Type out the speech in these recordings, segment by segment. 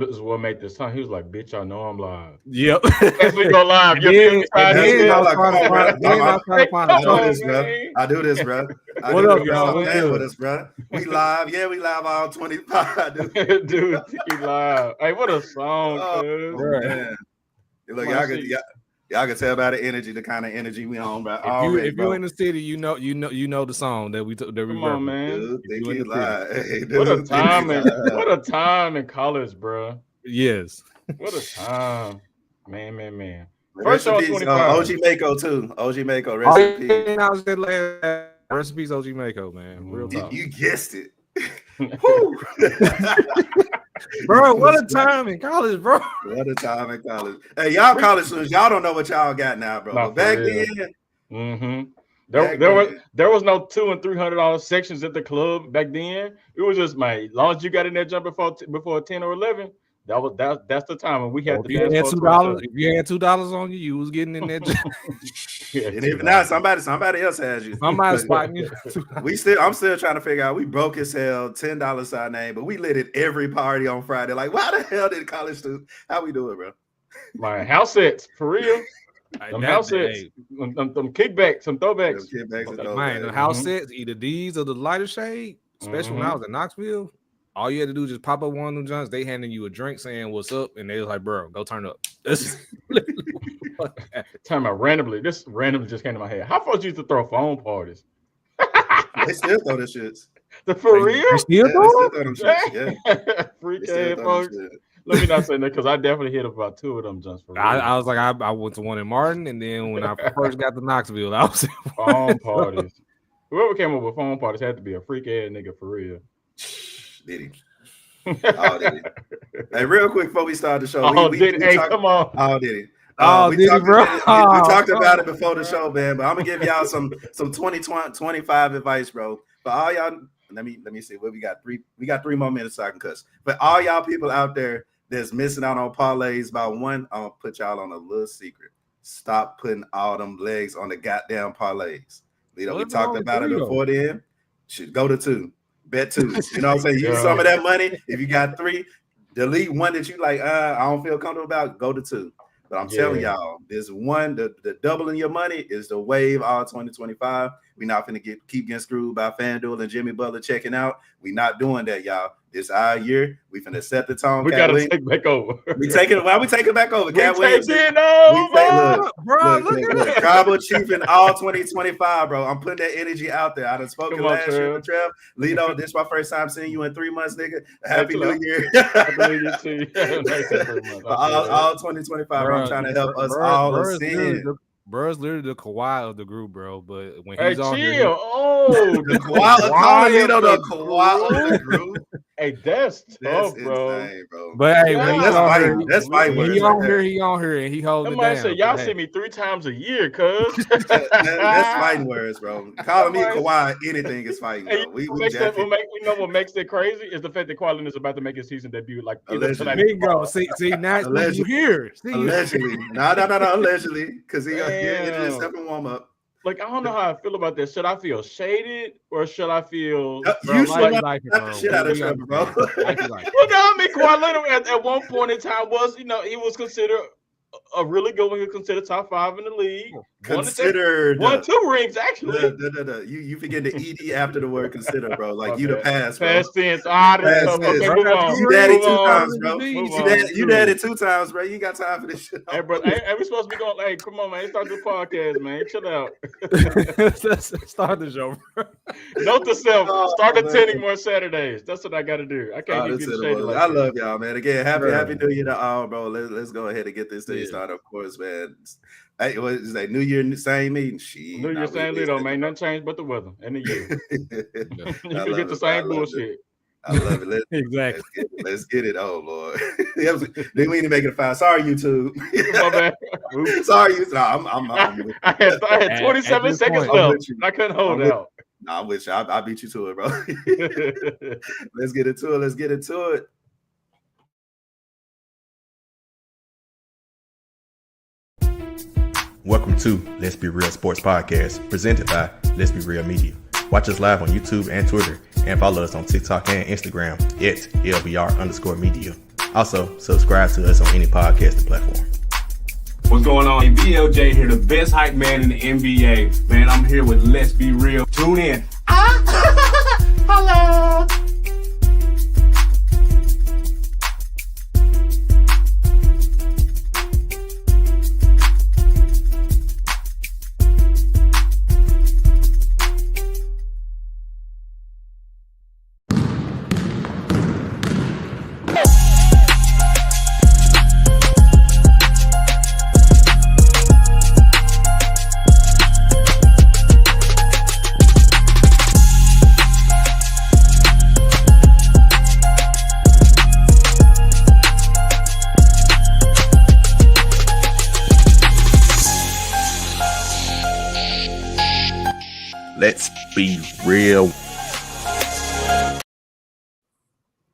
is what made this time. He was like, "Bitch, I know I'm live." Yep. As we go live, I do this, bro. What up, y'all? What's good with us, bro? We live. Yeah, we live all 25. Dude, he live. Hey, what a song, oh, man. Look, y'all can tell by the energy, the kind of energy we on, bro. If you in the city, you know the song that we Come on, man. Dude, what a time what a time in college, bro. Yes. What a time. Man. First of all, OG Mako too. OG Mako, rest in peace. Recipes OG Mako, man. Real talk. You guessed it. Bro, what a time in college, bro. What a time in college. Hey, y'all college students, y'all don't know what y'all got now, bro. But back then, there was no $200 and $300 sections at the club back then. It was just as long as you got in that jump before 10 or 11. That's the time when we had to dance. If you had $2 on you was getting in that. And even now, somebody else has you. Somebody's spotting you. I'm still trying to figure out. We broke as hell, $10 our name, but we lit at every party on Friday. Like, why the hell did college students? How we do it, bro? My house sets for real. Them house sets, them kickbacks, some throwbacks. Man, the house sets, either these or the lighter shade. Especially when I was in Knoxville. All you had to do is just pop up one of them joints. They handing you a drink saying what's up, and they was like, bro, go turn up. Talking about randomly. This randomly just came to my head. How folks used to throw phone parties? They still throw the shits. For real? You still throw them shits? Yeah. Freak ass folks. Let me not say that because I definitely hit about 2 of them just for real. I was like, I went to one in Martin, and then when I first got to Knoxville, I was phone parties. Whoever came up with phone parties had to be a freak ass nigga for real. Did he? Oh, did he? Hey, real quick before we start the show. Come on. Oh, did he? We talked about it before the show, man. But I'm gonna give y'all some 2025 advice, bro. For all y'all, let me see what we got. We got 3 more minutes so I can cuss. But all y'all people out there that's missing out on parlays by one, I'm gonna put y'all on a little secret. Stop putting all them legs on the goddamn parlays. We talked about it before then. Should go to 2. Bet 2. You know what I'm saying? Use some of that money. If you got 3, delete one that you like, I don't feel comfortable about, go to 2. But I'm telling y'all, this one, the doubling your money is the wave all 2025. We're not going to keep getting screwed by FanDuel and Jimmy Butler checking out. We're not doing that, y'all. This our year. We finna set the tone. We gotta take back over. We taking back over. Cat Williams. Look at it. Cabo Chief in all 2025, bro. I'm putting that energy out there. I done spoken last year with Trev. Lito, this is my first time seeing you in 3 months, nigga. Happy New Year. all 2025, bro. I'm trying to help us all ascend. Bro's literally the Kawhi of the group, bro. But when he's on here, the Kawhi of the group. Hey, that's tough, bro. Insane, bro. But hey, that's my word. He on here, and he holding it down. Say, y'all see me 3 times a year, cuz. That's fighting words, bro. Calling me Kawhi, anything is fighting. Bro. We know what makes it crazy is the fact that Kawhi is about to make his season debut. Like, bingo. See, now you here. Allegedly, no, allegedly, because he did step and warm up. Like, I don't know how I feel about this. Should I feel shaded or should I feel you like the shit out of Trevor, bro? Well, no, I mean, Kawhi Leonard at one point in time was, he was considered a really good one. He was considered top 5 in the league. Considered 2 rings actually. You forget the ED after the word consider, bro. Like you the past, bro. Past tense. You did it 2 times, bro. You did it 2 times, bro. You ain't got time for this shit. Hey, bro, ain't we supposed to be going? Hey, come on, man. Start the podcast, man. Chill out. Start the show, bro. Note to self. Start attending more Saturdays. That's what I got to do. I can't keep getting shaded. I love y'all, man. Again, happy New Year to all, bro. Let's go ahead and get this thing started, of course, man. Hey, what is that? New Year, same meeting. New Year, same meeting, man. Nothing changed but the weather and the year. You can get the same bullshit. I love it. Exactly. Let's get it. Oh, Lord. Then we need to make it a 5. Sorry, YouTube. My bad. Sorry, YouTube. No, I had 27 seconds left. I couldn't hold out. No, I'm with you. I beat you to it, bro. Let's get into it. Welcome to Let's Be Real Sports Podcast, presented by Let's Be Real Media. Watch us live on YouTube and Twitter, and follow us on TikTok and Instagram at LBR_media. Also, subscribe to us on any podcasting platform. What's going on? BLJ here, the best hype man in the NBA. Man, I'm here with Let's Be Real. Tune in. Hello. Let's be real.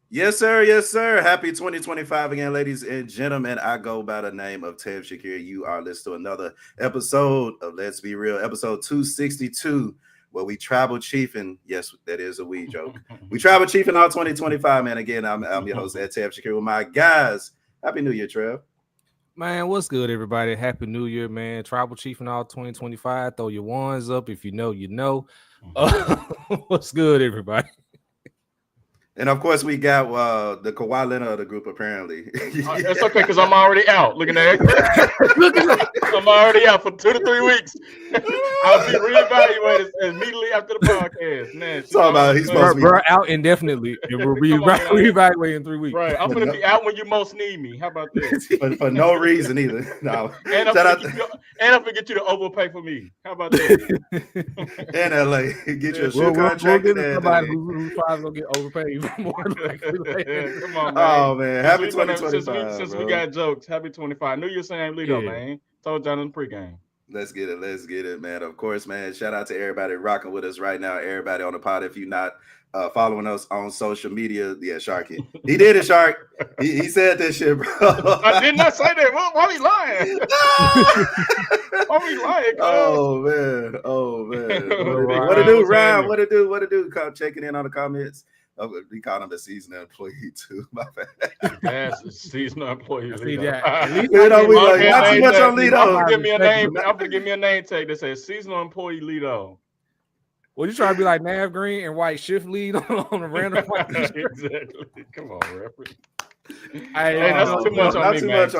Yes, sir. Yes, sir. Happy 2025 again, ladies and gentlemen. I go by the name of Tev Shakir. You are listening to another episode of Let's Be Real, episode 262, where we travel chiefing. Yes, that is a we joke. We travel chiefing all 2025, man. Again, I'm your host, Tev Shakir, with my guys. Happy New Year, Trev. Man, what's good, everybody? Happy New Year, man. Tribal Chief and all 2025. Throw your ones up. If you know, you know. What's good, everybody? And of course, we got the Kawhi Leonard of the group, apparently. That's okay, because I'm already out. Looking at it. I'm already out for 2 to 3 weeks. I'll be reevaluated immediately after the podcast. Man, talking about he's supposed to be out indefinitely. And we'll reevaluate in 3 weeks. Right. I'm going to be out when you most need me. How about that? for no reason either. No. And I'm going to get you to overpay for me. How about that? In LA. Get you a shoe contract. We'll get somebody who's probably going to get overpaid. Come on, man. Oh man, happy 2025. Since we got jokes, happy 25. New Year same lead man. Told y'all in the pregame. Let's get it, man. Of course, man. Shout out to everybody rocking with us right now. Everybody on the pod. If you're not following us on social media, yeah, Sharky. He did it, Shark. He said this shit, bro. I did not say that. Why we lying? Why we lying? Oh man. What it do, Ryan? What it do? Come checking in on the comments. We called him a seasonal employee too. My bad. That's a seasonal employee. Not too much on Lido. I'm gonna give me a name tag that says seasonal employee Lido. Well, you trying to be like Nav Green and white shift lead on a random white Exactly. Come on, referee. Hey, that's too much on me, man.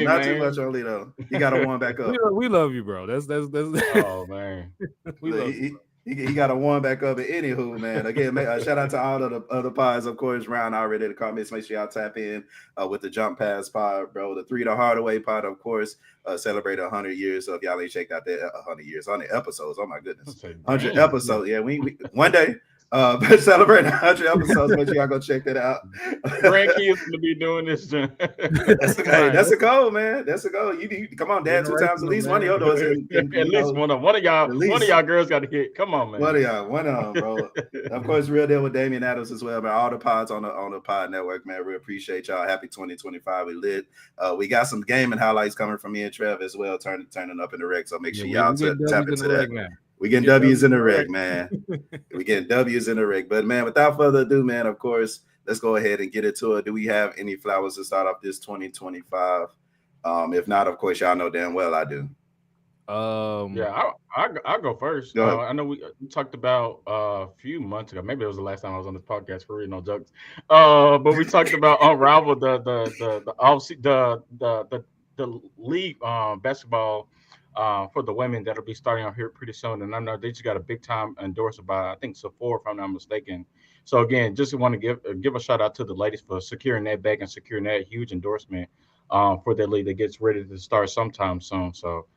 Not too much on Lido. You got to warm back up. We love you, bro. That's. Oh man, we love you. He got to warm back up. But anywho, man, again, shout out to all of the other pods, of course. Ryan already in the comments. Make sure y'all tap in with the Jump Pass pod, bro. The 3 the Hardaway pod, of course, celebrate 100 years. So if y'all ain't checked out that 100 episodes, oh my goodness, 100 episodes. Yeah, we one day. Celebrate 100 episodes. Make sure y'all go check that out. Grandkids gonna be doing this. That's a goal, man. That's a goal. You come on, Dad. 2 times at least one of your doors. At least one of y'all girls got to hit. Come on, man. One of them, bro. Of course, Real Deal with Damian Adams as well, man. All the pods on the pod network, man. We appreciate y'all. Happy 2025. We lit. We got some gaming highlights coming from me and Trev as well, turning up in the rec. So make sure y'all tap into that. We getting W's in the reg, man. We getting W's in the reg. But, man, without further ado, man, of course, let's go ahead and get into it. Do we have any flowers to start off this 2025? If not, of course, y'all know damn well I do. Yeah, I'll go first. I know we talked about a few months ago. Maybe it was the last time I was on this podcast, for real, no jokes. But we talked about Unravel, the league basketball for the women that'll be starting out here pretty soon. And I know they just got a big time endorsement by, I think, Sephora, if I'm not mistaken. So again, just want to give a shout out to the ladies for securing that bag and securing that huge endorsement for their league that gets ready to start sometime soon. So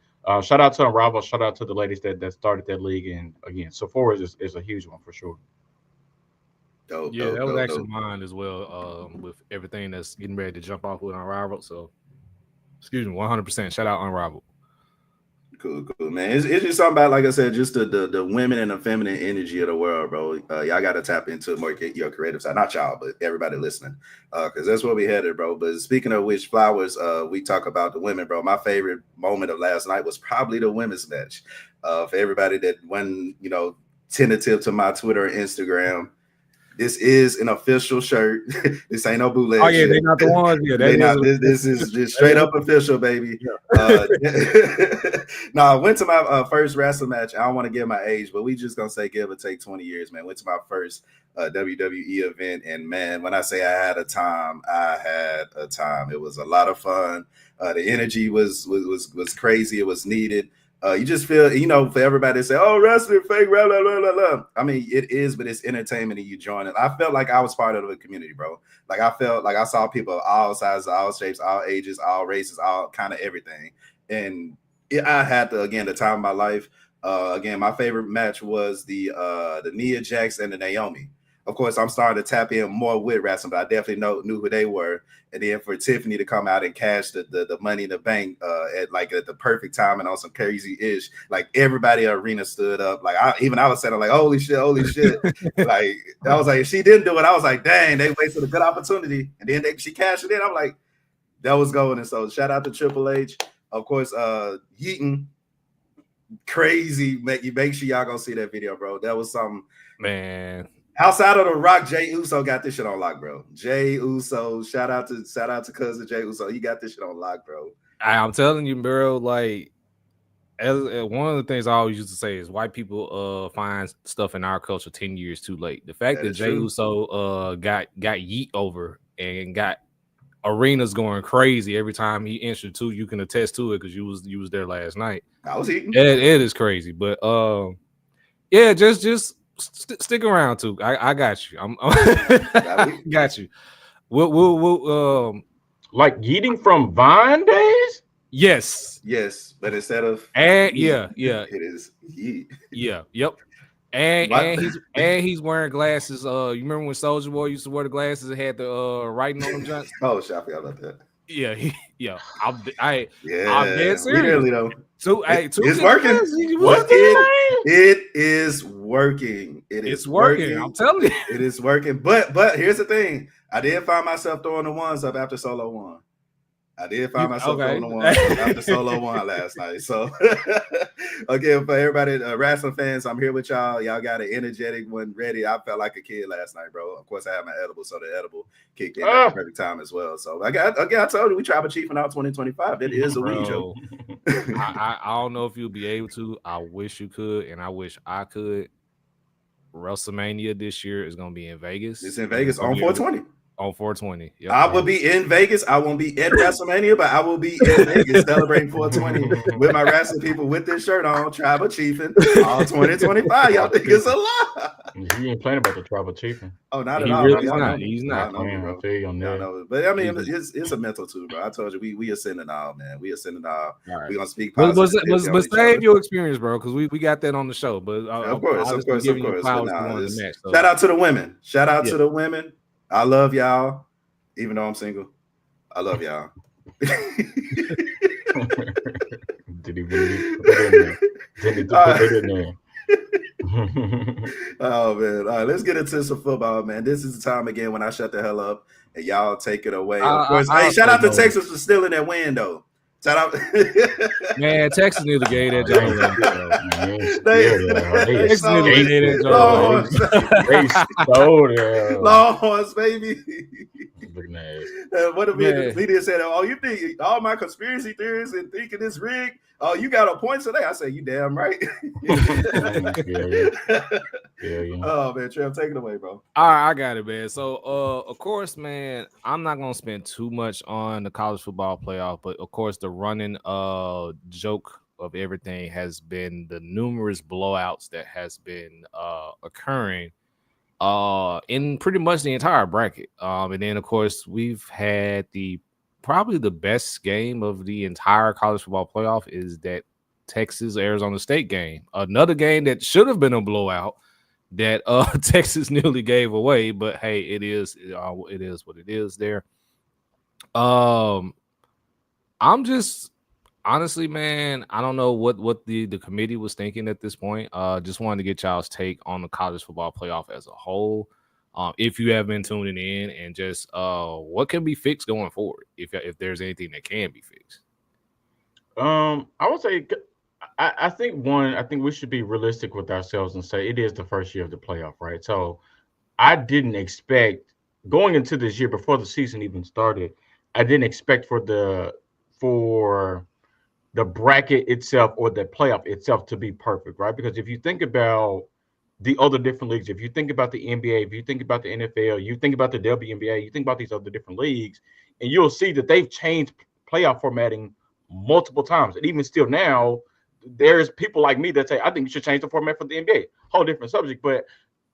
shout out to Unravel, shout out to the ladies that started that league. And again, Sephora is a huge one for sure. That was actually mine as well, with everything that's getting ready to jump off with Unravel. So, 100%. Shout out Unravel. Cool, man. It's just something about, like I said, just the women and the feminine energy of the world, bro. Y'all got to tap into more your creative side. Not y'all, but everybody listening, because that's where we headed, bro. But speaking of which, flowers, we talk about the women, bro. My favorite moment of last night was probably the women's match. For everybody that went, tentative to my Twitter and Instagram, This is an official shirt. This ain't no bootleg. Oh yeah, shit. they're not the ones. Yeah, they not. This is just straight up official, baby. Yeah. No, I went to my first wrestling match. I don't want to give my age, but we just gonna say give or take 20 years, man. Went to my first WWE event, and man, when I say I had a time, I had a time. It was a lot of fun. The energy was crazy. It was needed. You just feel, for everybody to say, "Oh, wrestling fake," blah, blah, blah, blah, blah. I mean, it is, but it's entertainment, and you join it. I felt like I was part of the community, bro. Like I felt like I saw people of all sizes, all shapes, all ages, all races, all kind of everything. And I had the time of my life. Again, my favorite match was the Nia Jax and the Naomi. Of course, I'm starting to tap in more with wrestling, but I definitely knew who they were. And then for Tiffany to come out and cash the Money in the Bank at the perfect time and on some crazy ish, like everybody in the arena stood up. Like I was saying, like, holy shit. Like I was like, if she didn't do it, I was like, dang, they wasted a good opportunity. And then she cashed it in. I'm like, that was going. And so shout out to Triple H. Of course, Yeaton, crazy. Make sure y'all go see that video, bro. That was something, man. Outside of The Rock, Jey Uso got this shit on lock, bro. Jey Uso, shout out to cousin Jey Uso. He got this shit on lock, bro. I'm telling you, bro. Like, as one of the things I always used to say is white people find stuff in our culture 10 years too late. The fact that Jey Uso got yeet over and got arenas going crazy every time he entered too, you can attest to it because you was there last night. I was eating. It is crazy, but yeah, just. Stick around too. I got you. Got you. We'll like yeeting from Vine days. Yes, but instead of it is yeet. Yeah, yep. And he's wearing glasses. You remember when Soulja Boy used to wear the glasses and had the writing on them joints? Oh, shit, I forgot about that. Yeah, I'm dead serious. Literally though. So it's working. It is working. It's working. I'm telling you, it is working. But here's the thing: I did find myself throwing the ones up after Solo won. I did find myself throwing the ones up after Solo won last night. So again, for everybody, wrestling fans, I'm here with y'all. Y'all got an energetic one ready. I felt like a kid last night, bro. Of course, I had my edible, so the edible kicked in at the perfect time as well. So I told you we Tribal Chiefing out 2025. That is a weed joke. I don't know if you'll be able to. I wish you could, and I wish I could. WrestleMania this year is going to be in Vegas. It's in Vegas on 420. On 420. Yep. I will be in Vegas. I won't be at WrestleMania, but I will be in Vegas celebrating 420 with my wrestling people with this shirt on, Tribal Chiefing, all 2025. Y'all think it's a lot. You ain't playing about the Tribal Chiefing. Oh, not at all. He's not. But I mean, it's a mental too, bro. I told you, we ascending all, man. We ascending all. We're going to speak positive. But save your experience, bro, because we got that on the show. But of course. Shout out to the women. To the women. I love y'all, even though I'm single. I love y'all. Did he really put it in there? Did he put it in there? Oh man! All right, let's get into some football, man. This is the time again when I shut the hell up and y'all take it away. Of course, shout out to Texas for stealing that win, though. Shout out, man. Texas nearly gave that Longhorns, baby. What if the media said, "Oh, you think all my conspiracy theories and thinking it's rigged? Oh, you got a point today." I say, "You damn right." Oh man, Trev, take it away, bro. All right, I got it, man. So, of course, man, I'm not gonna spend too much on the college football playoff, but of course, the running joke of everything has been the numerous blowouts that has been occurring in pretty much the entire bracket. And then, of course, we've had probably the best game of the entire college football playoff is that Texas-Arizona State game. Another game that should have been a blowout that Texas nearly gave away, but hey, it is what it is there. I'm just honestly, man, I don't know what the committee was thinking at this point. Just wanted to get y'all's take on the college football playoff as a whole. If you have been tuning in, and just what can be fixed going forward, if there's anything that can be fixed. I would say, I think we should be realistic with ourselves and say it is the first year of the playoff, right? So I didn't expect going into this year before the season even started. I didn't expect for the bracket itself or the playoff itself to be perfect, right? Because if you think about the other different leagues, if you think about the NBA, if you think about the NFL, you think about the WNBA, you think about these other different leagues, and you'll see that they've changed playoff formatting multiple times. And even still now, there's people like me that say, I think you should change the format for the NBA. Whole different subject. But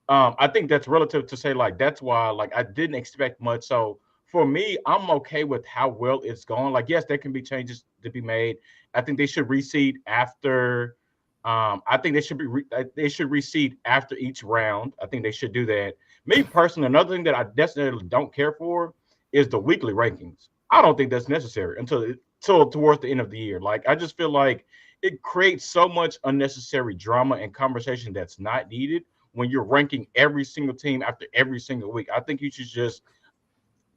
I think that's relative to say like that's why like I didn't expect much. So for me, I'm okay with how well it's gone. Like yes, there can be changes to be made. I think they should reseed after. I think they should reseed after each round. I think they should do that. Me personally, another thing that I necessarily don't care for is the weekly rankings. I don't think that's necessary until towards the end of the year. Like I just feel like it creates so much unnecessary drama and conversation that's not needed when you're ranking every single team after every single week. I think you should just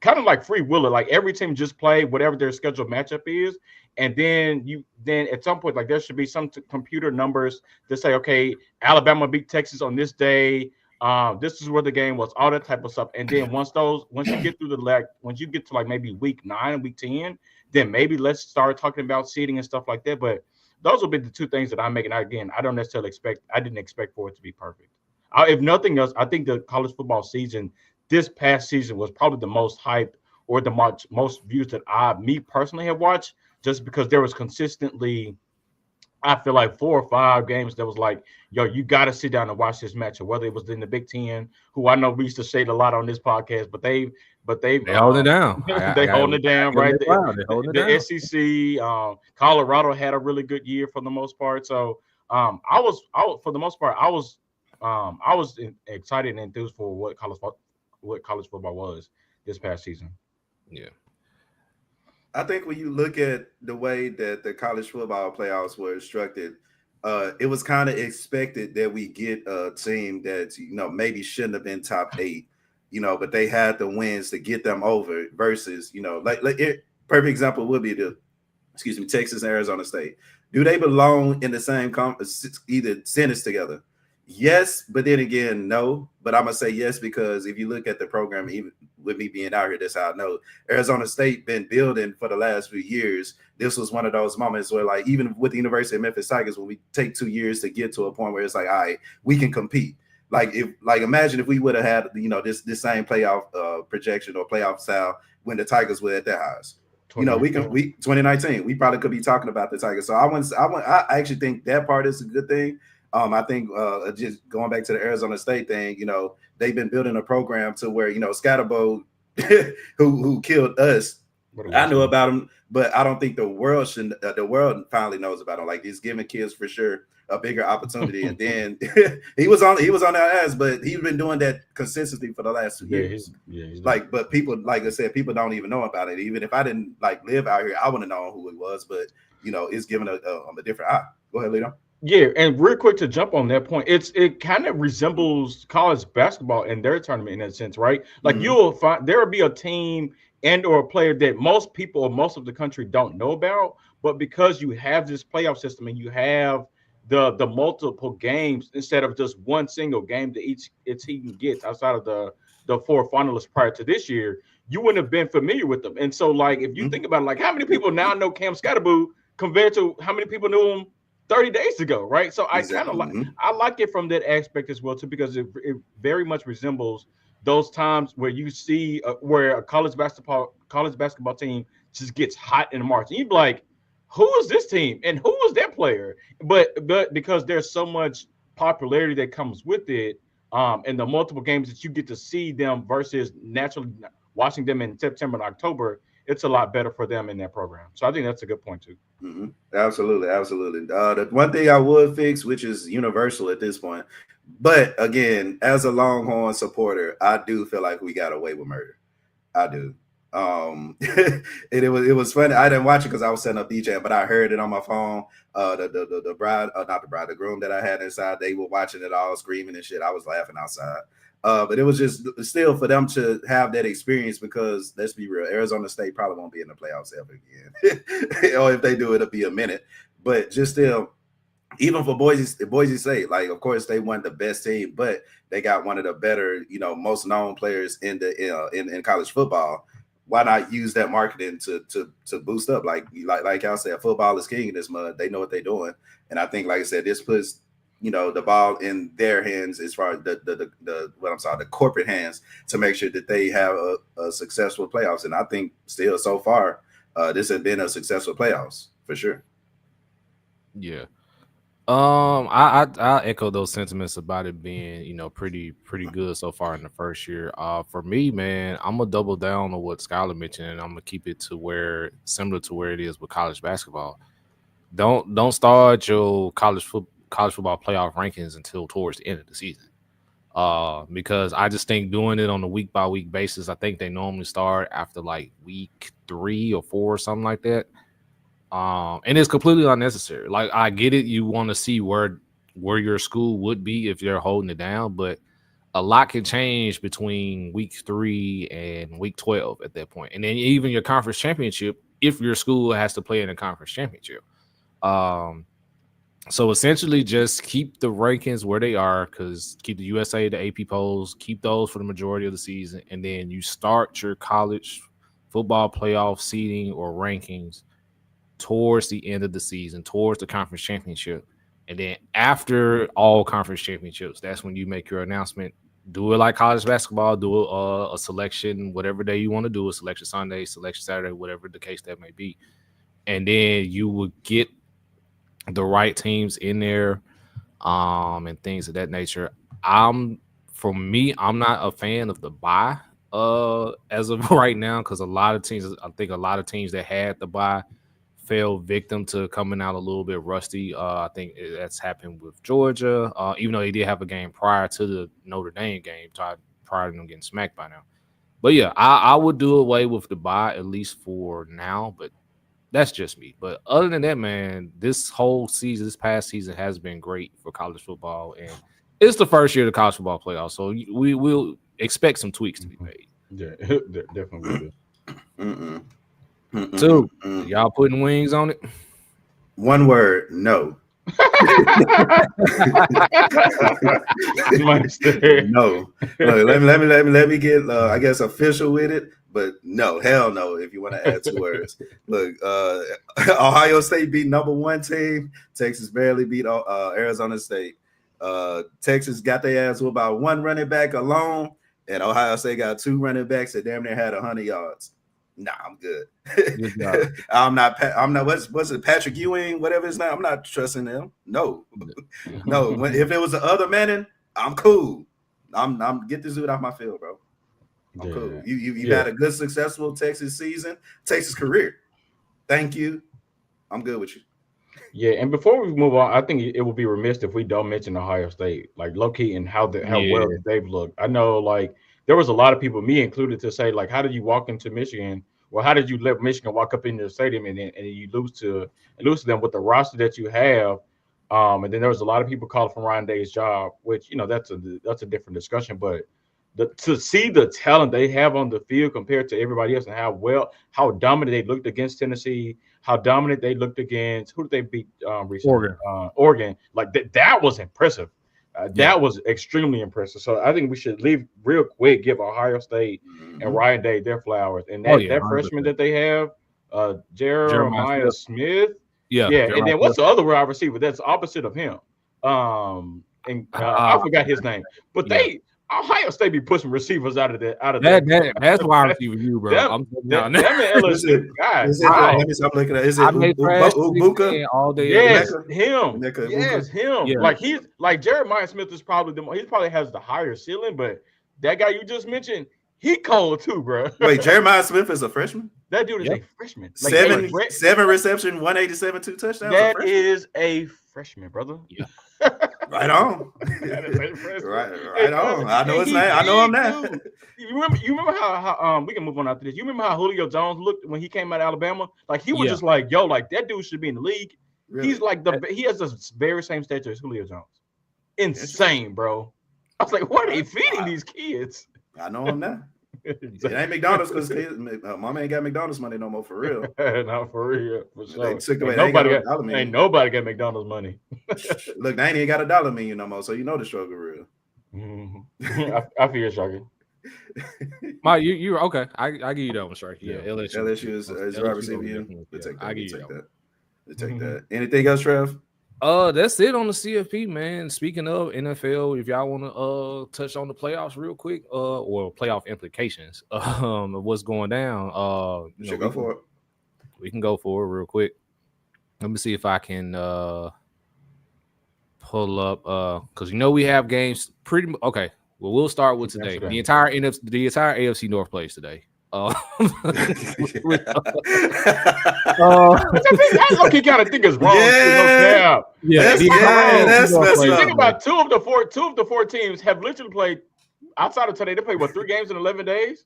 kind of like free will it. Like every team just play whatever their scheduled matchup is, and then at some point like there should be some computer numbers to say, okay, Alabama beat Texas on this day. This is where the game was, all that type of stuff. And then once you get through once you get to like maybe week 9, week 10, then maybe let's start talking about seeding and stuff like that. But those will be the two things that I'm making. Again, I didn't expect for it to be perfect. If nothing else, I think the college football season this past season was probably the most hyped or the most views that me personally have watched, just because there was consistently, I feel like 4 or 5 games that was like, yo, you got to sit down and watch this match. Or whether it was in the Big Ten, who I know we used to shade a lot on this podcast, but they've holding it down. they holding it down, right? They holding it The down. SEC, Colorado had a really good year for the most part. So I was for the most part, I was excited and enthused for what college football was this past season. Yeah. I think when you look at the way that the college football playoffs were structured, it was kind of expected that we get a team that maybe shouldn't have been top 8, but they had the wins to get them over. Versus perfect example would be Texas and Arizona State. Do they belong in the same either sentence together? Yes, but then again, no. But I'm gonna say yes because if you look at the program, even with me being out here, that's how I know Arizona State been building for the last few years. This was one of those moments where, like, even with the University of Memphis Tigers, when we take 2 years to get to a point where it's like, all right, we can compete. Imagine if we would have had this same playoff projection or playoff style when the Tigers were at their highest. 2019, we probably could be talking about the Tigers. So I actually think that part is a good thing. I think just going back to the Arizona State thing, they've been building a program to where, Scatterbo, who killed us, I knew about him, but I don't think the world finally knows about him. Like, he's giving kids for sure a bigger opportunity. And then he was on our ass, but he's been doing that consistently for the last 2 years. But people, like I said, people don't even know about it. Even if I didn't live out here, I wouldn't know who he was. But it's given a different eye. Go ahead, Lito. Yeah, and real quick to jump on that point, it kind of resembles college basketball in their tournament in that sense, right? Like you'll find there will be a team and or a player that most people or most of the country don't know about, but because you have this playoff system and you have the multiple games instead of just one single game that each team gets outside of the 4 finalists prior to this year, you wouldn't have been familiar with them. And so, like, if you think about it, like how many people now know Cam Scatterboo compared to how many people knew him 30 days ago, right? So I kind of I like it from that aspect as well too, because it very much resembles those times where you see where a college basketball team just gets hot in March, and you'd be like, who is this team and who is that player? But because there's so much popularity that comes with it, and the multiple games that you get to see them versus naturally watching them in September and October, it's a lot better for them in their program. So I think that's a good point too. Absolutely. The one thing I would fix, which is universal at this point, but again, as a Longhorn supporter, I do feel like we got away with murder. I do. It was funny. I didn't watch it because I was setting up DJing, but I heard it on my phone. The groom that I had inside, they were watching it all, screaming and shit. I was laughing outside. But it was just still for them to have that experience, because let's be real, Arizona State probably won't be in the playoffs ever again. Or if they do, it'll be a minute. But just still, even for Boise State, like of course they weren't the best team, but they got one of the better, most known players in the in college football. Why not use that marketing to boost up? Like y'all said, football is king in this mud. They know what they're doing, and I think, like I said, this puts the ball in their hands as far as the corporate hands to make sure that they have a successful playoffs. And I think still so far, this has been a successful playoffs for sure. Yeah. I echo those sentiments about it being, pretty good so far in the first year. For me, man, I'm gonna double down on what Skylar mentioned, and I'm gonna keep it to similar to where it is with college basketball. Don't start your college football playoff rankings until towards the end of the season. Because I just think doing it on a week by week basis, I think they normally start after like week 3 or 4 or something like that. And it's completely unnecessary. Like, I get it, you want to see where your school would be if you're holding it down, but a lot can change between week 3 and week 12 at that point. And then even your conference championship, if your school has to play in a conference championship. So essentially just keep the rankings where they are, because keep the USA, the AP polls, keep those for the majority of the season. And then you start your college football playoff seeding or rankings towards the end of the season, towards the conference championship. And then after all conference championships, that's when you make your announcement. Do it like college basketball, do a selection, whatever day you want to do, a selection Sunday, selection Saturday, whatever the case that may be. And then you will get the right teams in there, and things of that nature. For me, I'm not a fan of the bye as of right now, because I think a lot of teams that had the bye fell victim to coming out a little bit rusty. I think that's happened with Georgia, even though they did have a game prior to the Notre Dame game, prior to them getting smacked by now. But yeah, I would do away with the bye, at least for now, but that's just me. But other than that, man, this past season has been great for college football, and it's the first year of the college football playoffs, so we will expect some tweaks to be made. Yeah, definitely. So, y'all putting wings on it? One word, no. No. Look, let me get I guess official with it, but no, hell no. If you want to add 2 words, look, Ohio State beat number 1 team. Texas barely beat Arizona State. Texas got their ass with about 1 running back alone, and Ohio State got 2 running backs that damn near had 100 yards. Nah, I'm good. I'm not. What's it? Patrick Ewing, whatever his name. I'm not trusting him. No. If it was the other Manning, I'm cool. I'm get this dude off my field, bro. I'm cool. You had a good, successful Texas season, Texas career. Thank you. I'm good with you. Yeah, and before we move on, I think it would be remiss if we don't mention Ohio State, like low key, and how well they've looked. I know, like, there was a lot of people, me included, to say, like, how did you walk into Michigan? Well, how did you let Michigan walk up in your stadium and you lose to them with the roster that you have? And then there was a lot of people calling for Ryan Day's job, which, that's a different discussion. But to see the talent they have on the field compared to everybody else, and how dominant they looked against Tennessee, how dominant they looked against, who did they beat recently? Oregon. Like that was impressive. That was extremely impressive. So I think we should leave real quick, give Ohio State and Ryan Day their flowers. And that freshman that they have, Jeremiah Smith. Yeah. And then what's the other wide receiver that's opposite of him? I forgot his name. But Ohio State be pushing receivers out of that. That's wide receiver, you, bro. That man LSU guy. Let me stop looking at it. Is it Ubuka? All day. Yes, him. Yes, him. Yeah. Like he's like Jeremiah Smith is probably he probably has the higher ceiling, but that guy you just mentioned, he cold too, bro. Wait, Jeremiah Smith is a freshman? That dude is a freshman. Like, 7 reception, 187, 2 touchdowns. That is a freshman, brother. Yeah. Right on. right on. I know his name. I know him now. You remember how we can move on after this. You remember how Julio Jones looked when he came out of Alabama? Like he was just like, yo, like that dude should be in the league. Really? He's like he has the very same stature as Julio Jones. Insane, bro. I was like, what are they feeding these kids? I know him now. It ain't McDonald's because mama ain't got McDonald's money no more for real. Not for real, for sure. They took away. Ain't nobody got McDonald's money. Look, they ain't even got a dollar menu no more, so you know the struggle real. I feel shocking. Mike, you're okay. I give you that one, Sharky. Yeah, LSU is right receiver. I give you that. Take that. Anything else, Trev? That's it on the CFP, man. Speaking of NFL, if y'all want to touch on the playoffs real quick, or playoff implications of what's going down, go for it. We can go for it real quick. Let me see if I can pull up because we have games pretty okay. Well, we'll start with today. The entire AFC North plays today. I kind of think it's wrong. Think about two of the four teams have literally played outside of today. They played 3 games in 11 days.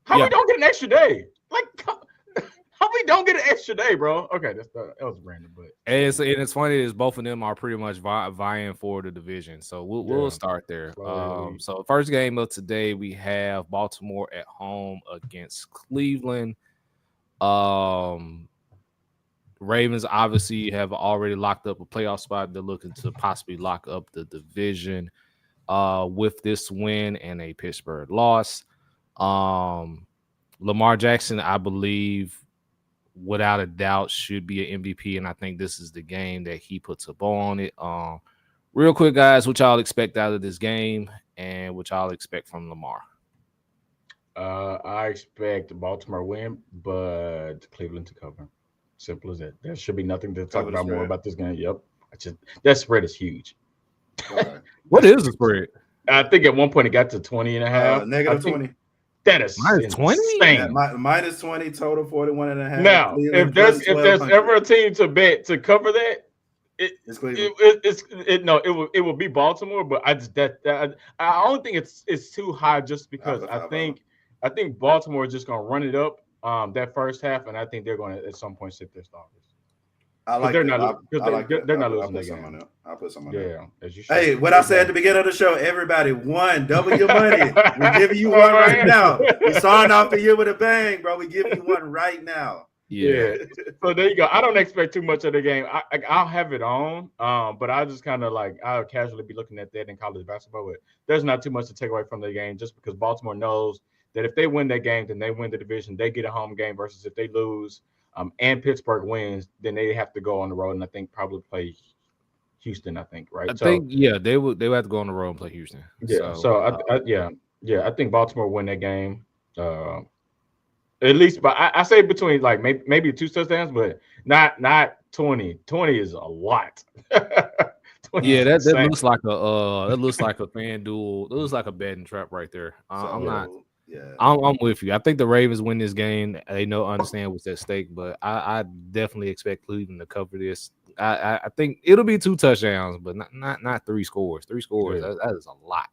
How we don't get an extra day? Like, how we don't get an extra day, bro? Okay, that was random, but it's funny is both of them are pretty much vying for the division. So we'll start there. So first game of today we have Baltimore at home against Cleveland. Ravens obviously have already locked up a playoff spot. They're looking to possibly lock up the division with this win and a Pittsburgh loss. Lamar Jackson, I believe, without a doubt, should be an MVP, and I think this is the game that he puts a bow on it. Real quick, guys, what y'all expect out of this game and what y'all expect from Lamar? I expect Baltimore win, but Cleveland to cover. Simple as that. There should be nothing to talk about more about this game. Yep. That spread is huge. What is the spread? I think at one point it got to 20.5. Negative 20. That is minus 20. Minus 20 total 41.5. Now, if there's ever a team to bet to cover that, it will be Baltimore. But I don't think it's too high just because I think Baltimore is just gonna run it up that first half, and I think they're going to at some point sit their starters. They're not losing that game. I'll put some on there. Hey, what I said at the beginning of the show, everybody, double your money. We're giving you one right now. We're starting off the year with a bang, bro. We give you one right now. Yeah. So there you go. I don't expect too much of the game. I'll have it on, but I just kind of I'll casually be looking at that in college basketball. But there's not too much to take away from the game just because Baltimore knows that if they win that game, then they win the division. They get a home game versus if they lose and Pittsburgh wins, then they have to go on the road and I think probably play Houston. I think right. They would have to go on the road and play Houston. Yeah. I think Baltimore win that game. At least, but I say between maybe 2 touchdowns, but not 20. 20 is a lot. Yeah, that looks like a FanDuel. It looks like a betting trap right there. I'm with you. I think the Ravens win this game. They understand what's at stake, but I definitely expect Cleveland to cover this. I think it'll be 2 touchdowns, but not 3 scores. 3 scores. Yeah. That is a lot,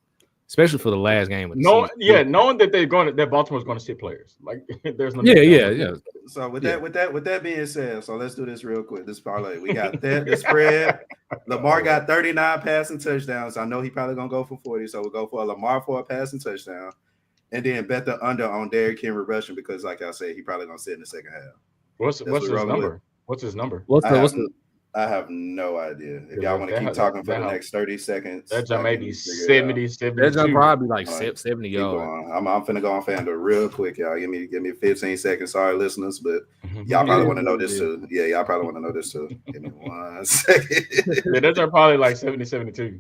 especially for the last game of the season. Knowing that that Baltimore's going to sit players. There's no. Yeah. So with that being said, so let's do this real quick. This parlay, we got the spread. Lamar got 39 passing touchdowns. I know he probably gonna go for 40, so we'll go for Lamar for a passing touchdown. And then bet the under on Derrick Henry rushing because, like I said, he probably gonna sit in the second half. What's his number? What's his number? I have no idea. If y'all want to keep talking for the next 30 seconds, that's maybe 70, 72. That's probably 70 yards. I'm finna go on FanDuel real quick, y'all. Give me 15 seconds. Sorry, listeners, but y'all probably want to know this too. Yeah, y'all probably want to know this too. Give me 1 second. Yeah, those are probably 70, 72.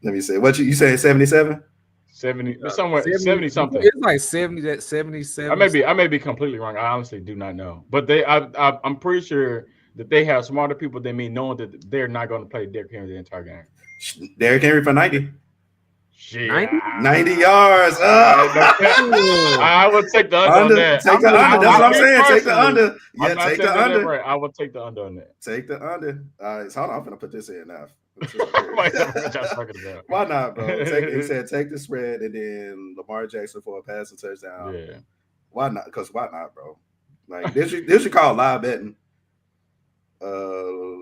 Let me see. What you saying? 77? 70 somewhere 70 something. It's like 70, 77. I may be completely wrong. I honestly do not know. But I'm pretty sure that they have smarter people than me, knowing that they're not going to play Derrick Henry the entire game. Derrick Henry for 90. Shit. 90 yards. I would take the under on that. Take the under. That's what I'm saying. Take the under. Yeah, take the under. Right. I would take the under on that. Take the under. All right, so hold on. I'm going to put this in now. Why not, bro? He said take the spread and then Lamar Jackson for a passing touchdown. Yeah. Why not? Because why not, bro? This you call live betting.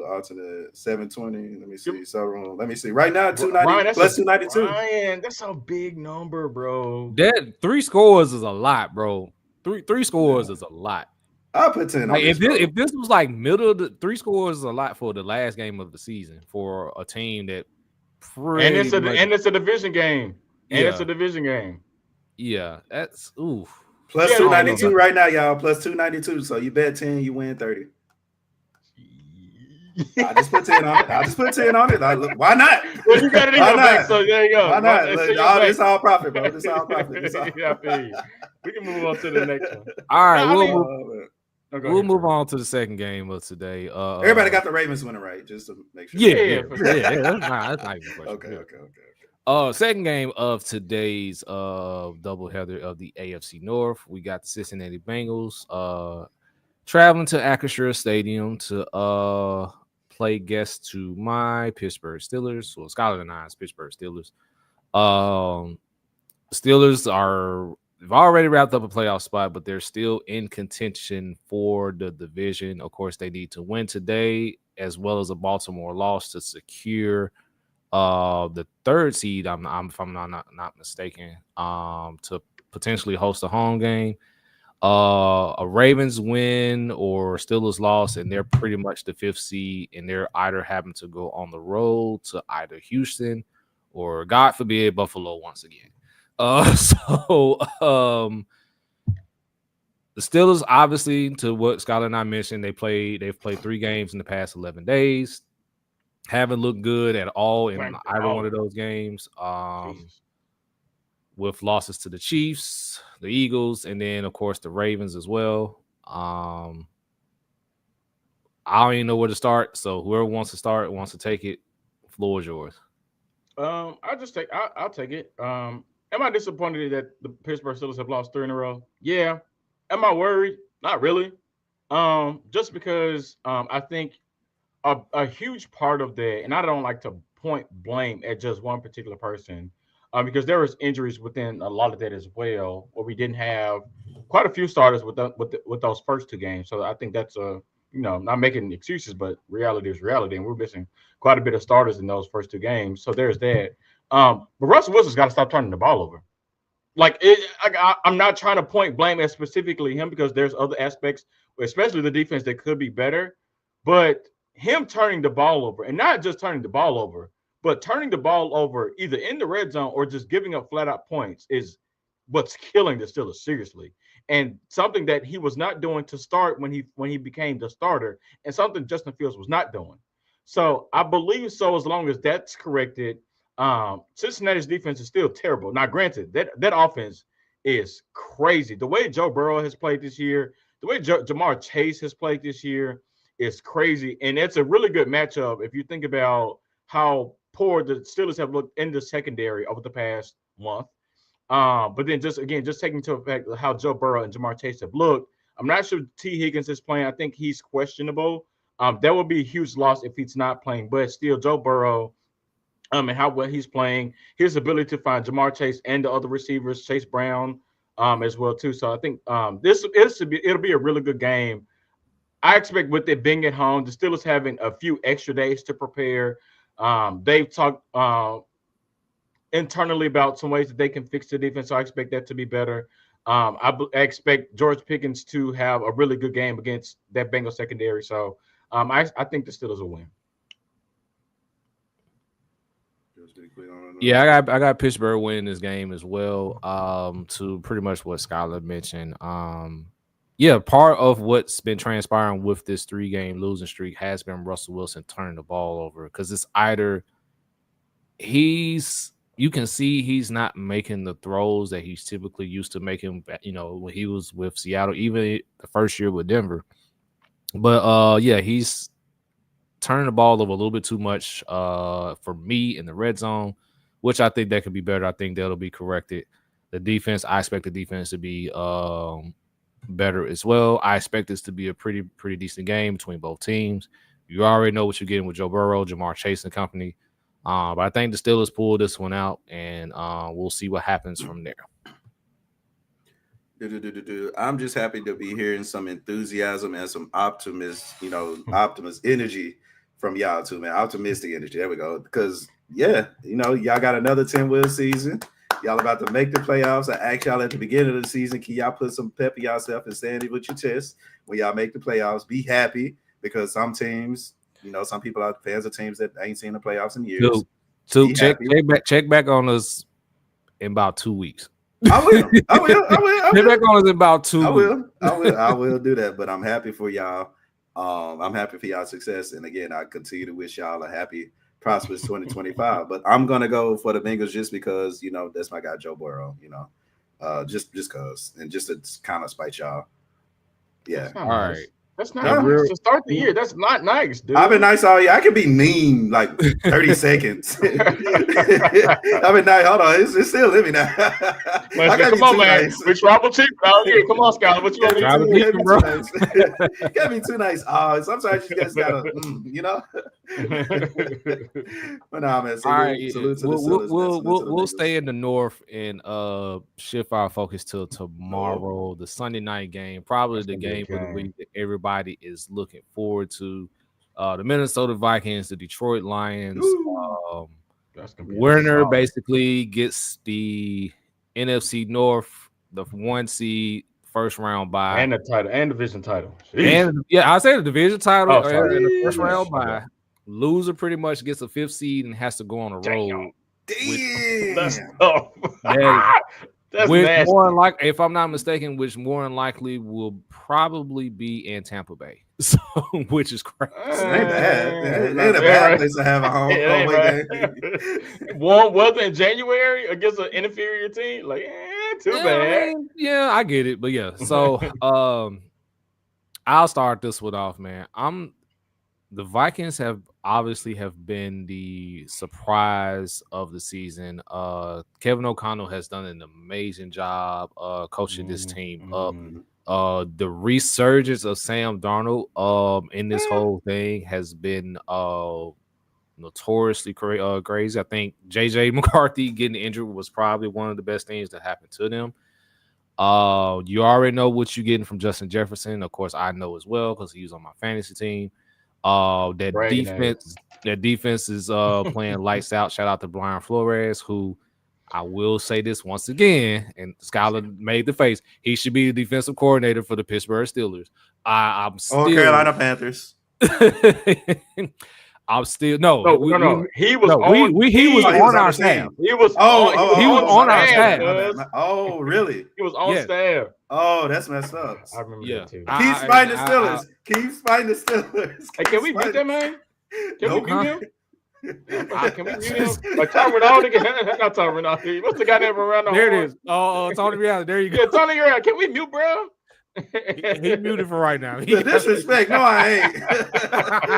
alternate 720. Let me see. So let me see. Right now, 290 Ryan, plus 292. Ryan, that's a big number, bro. That 3 scores is a lot, bro. Three scores is a lot. I'll put 10 like on this, if this was like middle of the 3 scores is a lot for the last game of the season for a team that And it's a division game. And it's a division game. Yeah, that's oof. Plus 292 right now, y'all. Plus 292. So you bet 10, you win 30. I just put 10 on it. Why not? Well, you got it in your bank, so there you go. Why not? It's all profit, bro. It's all profit. We can move on to the next one. All right, we'll move on to the second game of today. Everybody got the Ravens winning, right? Just to make sure. Yeah. That's not even a question. Okay. Second game of today's doubleheader of the AFC North. We got the Cincinnati Bengals traveling to Acrisure Stadium to play guest to my Pittsburgh Steelers, or Skylar and I's Pittsburgh Steelers. Steelers they've already wrapped up a playoff spot, but they're still in contention for the division. Of course, they need to win today, as well as a Baltimore loss to secure the third seed. If I'm not mistaken, to potentially host a home game. A Ravens win or Steelers loss, and they're pretty much the 5th seed, and they're either having to go on the road to either Houston or, God forbid, Buffalo once again. The Steelers, obviously, to what Skylar and I mentioned, they've played 3 games in the past 11 days. Haven't looked good at all in either one of those games. With losses to the Chiefs, the Eagles, and then, of course, the Ravens as well. I don't even know where to start. So whoever wants to take it, floor is yours. I'll take it. Am I disappointed that the Pittsburgh Steelers have lost 3 in a row? Yeah. Am I worried? Not really. Just because I think a huge part of that, and I don't like to point blame at just one particular person, because there was injuries within a lot of that as well, where we didn't have quite a few starters with those first 2 games. So I think that's not making excuses, but reality is reality, and we're missing quite a bit of starters in those first 2 games. So there's that. But Russell Wilson's got to stop turning the ball over. I'm not trying to point blame at specifically him, because there's other aspects, especially the defense, that could be better. But him turning the ball over, and not just turning the ball over, but turning the ball over either in the red zone or just giving up flat out points, is what's killing the Steelers seriously. And something that he was not doing to start when he became the starter, and something Justin Fields was not doing. So I believe so, as long as that's corrected. Cincinnati's defense is still terrible. Now, granted, that offense is crazy. The way Joe Burrow has played this year, the way Jamar Chase has played this year is crazy. And it's a really good matchup if you think about how poor the Steelers have looked in the secondary over the past month. But then just taking into effect how Joe Burrow and Jamar Chase have looked, I'm not sure T. Higgins is playing. I think he's questionable. That would be a huge loss if he's not playing. But still, Joe Burrow, and how well he's playing, his ability to find Jamar Chase and the other receivers, Chase Brown, as well too. So I think it'll be a really good game. I expect, with it being at home, the Steelers having a few extra days to prepare. They've talked internally about some ways that they can fix the defense, so I expect that to be better. I expect George Pickens to have a really good game against that Bengals secondary. So I think the Steelers will win. Yeah, I got Pittsburgh winning this game as well. To pretty much what Skylar mentioned. Part of what's been transpiring with this 3-game losing streak has been Russell Wilson turning the ball over, because it's either you can see he's not making the throws that he's typically used to making, when he was with Seattle, even the first year with Denver. But he's turning the ball over a little bit too much for me in the red zone, which I think that could be better. I think that'll be corrected. The defense, I expect the defense to be better as well. I expect this to be a pretty decent game between both teams. You already know what you're getting with Joe Burrow, Jamar Chase and company. But I think the Steelers pull this one out, and we'll see what happens from there. I'm just happy to be hearing some enthusiasm and some optimist energy from y'all too, man. Optimistic energy. There we go. Because y'all got another 10-win season. Y'all about to make the playoffs. I asked y'all at the beginning of the season, can y'all put some pep in yourself and stand it with your chest when y'all make the playoffs? Be happy, because some teams, some people are fans of teams that ain't seen the playoffs in years. So check back on us in about 2 weeks. I will. Check back on us in about 2 weeks. I will do that. But I'm happy for y'all. I'm happy for y'all's success. And again, I continue to wish y'all a happy, prosperous 2025. But I'm gonna go for the Bengals just because that's my guy Joe Burrow. Just because, and just to kind of spite y'all. Yeah. All right. Nice. That's not nice to start the year. That's not nice, dude. I've been nice all year. I can be mean like 30 seconds. I've been nice. Hold on, it's still living now. Come on, man. Nice. We travel cheap out here. Come on, Scott. What you want me to do, bro? Can't be too nice. Sometimes you guys gotta, But nah, man. Salute to the Steelers. We'll stay in the North and shift our focus till tomorrow, the Sunday night game, probably the game of the week that everybody is looking forward to. The Minnesota Vikings, the Detroit Lions. Werner basically gets the NFC North, the 1 seed, first round bye, and the title and division title. And I say the division title and the first round bye. Loser pretty much gets a 5th seed and has to go on a road. Damn. That's tough. That's nasty. If I'm not mistaken, which more than likely will probably be in Tampa Bay, so which is crazy. It ain't bad. It ain't a bad place to have a home game. Was in January against an inferior team? Too bad. I get it, but yeah. So I'll start this one off, man. The Vikings have been the surprise of the season. Kevin O'Connell has done an amazing job coaching this team up. The resurgence of Sam Darnold in this whole thing has been notoriously crazy. I think J.J. McCarthy getting injured was probably one of the best things that happened to them. You already know what you're getting from Justin Jefferson. Of course, I know as well because he was on my fantasy team. That defense is playing lights out. Shout out to Brian Flores, who I will say this once again, and Skylar made the face. He should be the defensive coordinator for the Pittsburgh Steelers. I'm still Carolina Panthers. I'm still no. He was on our staff. He was on our staff. Oh, really? He was on staff. Oh, that's messed up. I remember that too. Keep fighting the Steelers. Keep fighting the Steelers. Hey, can we beat that man? Can we beat him? Can we beat him? Like Tom Ronaldo? Not Tom Ronaldo. What's the guy that around the There it is. Tony Reale. There you go. Yeah, Tony Reale. Can we mute, bro? He muted for right now. The disrespect. No, I ain't.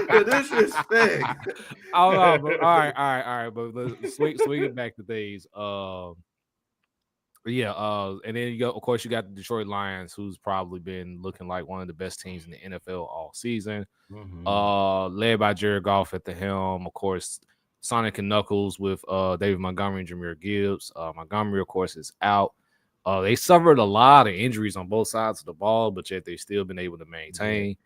The disrespect. Oh no, but all right. But let's swing it back to these. And then of course, you got the Detroit Lions, who's probably been looking like one of the best teams in the NFL all season. Led by Jared Goff at the helm. Of course, Sonic and Knuckles with David Montgomery and Jahmyr Gibbs. Montgomery, of course, is out. They suffered a lot of injuries on both sides of the ball, but yet they've still been able to maintain.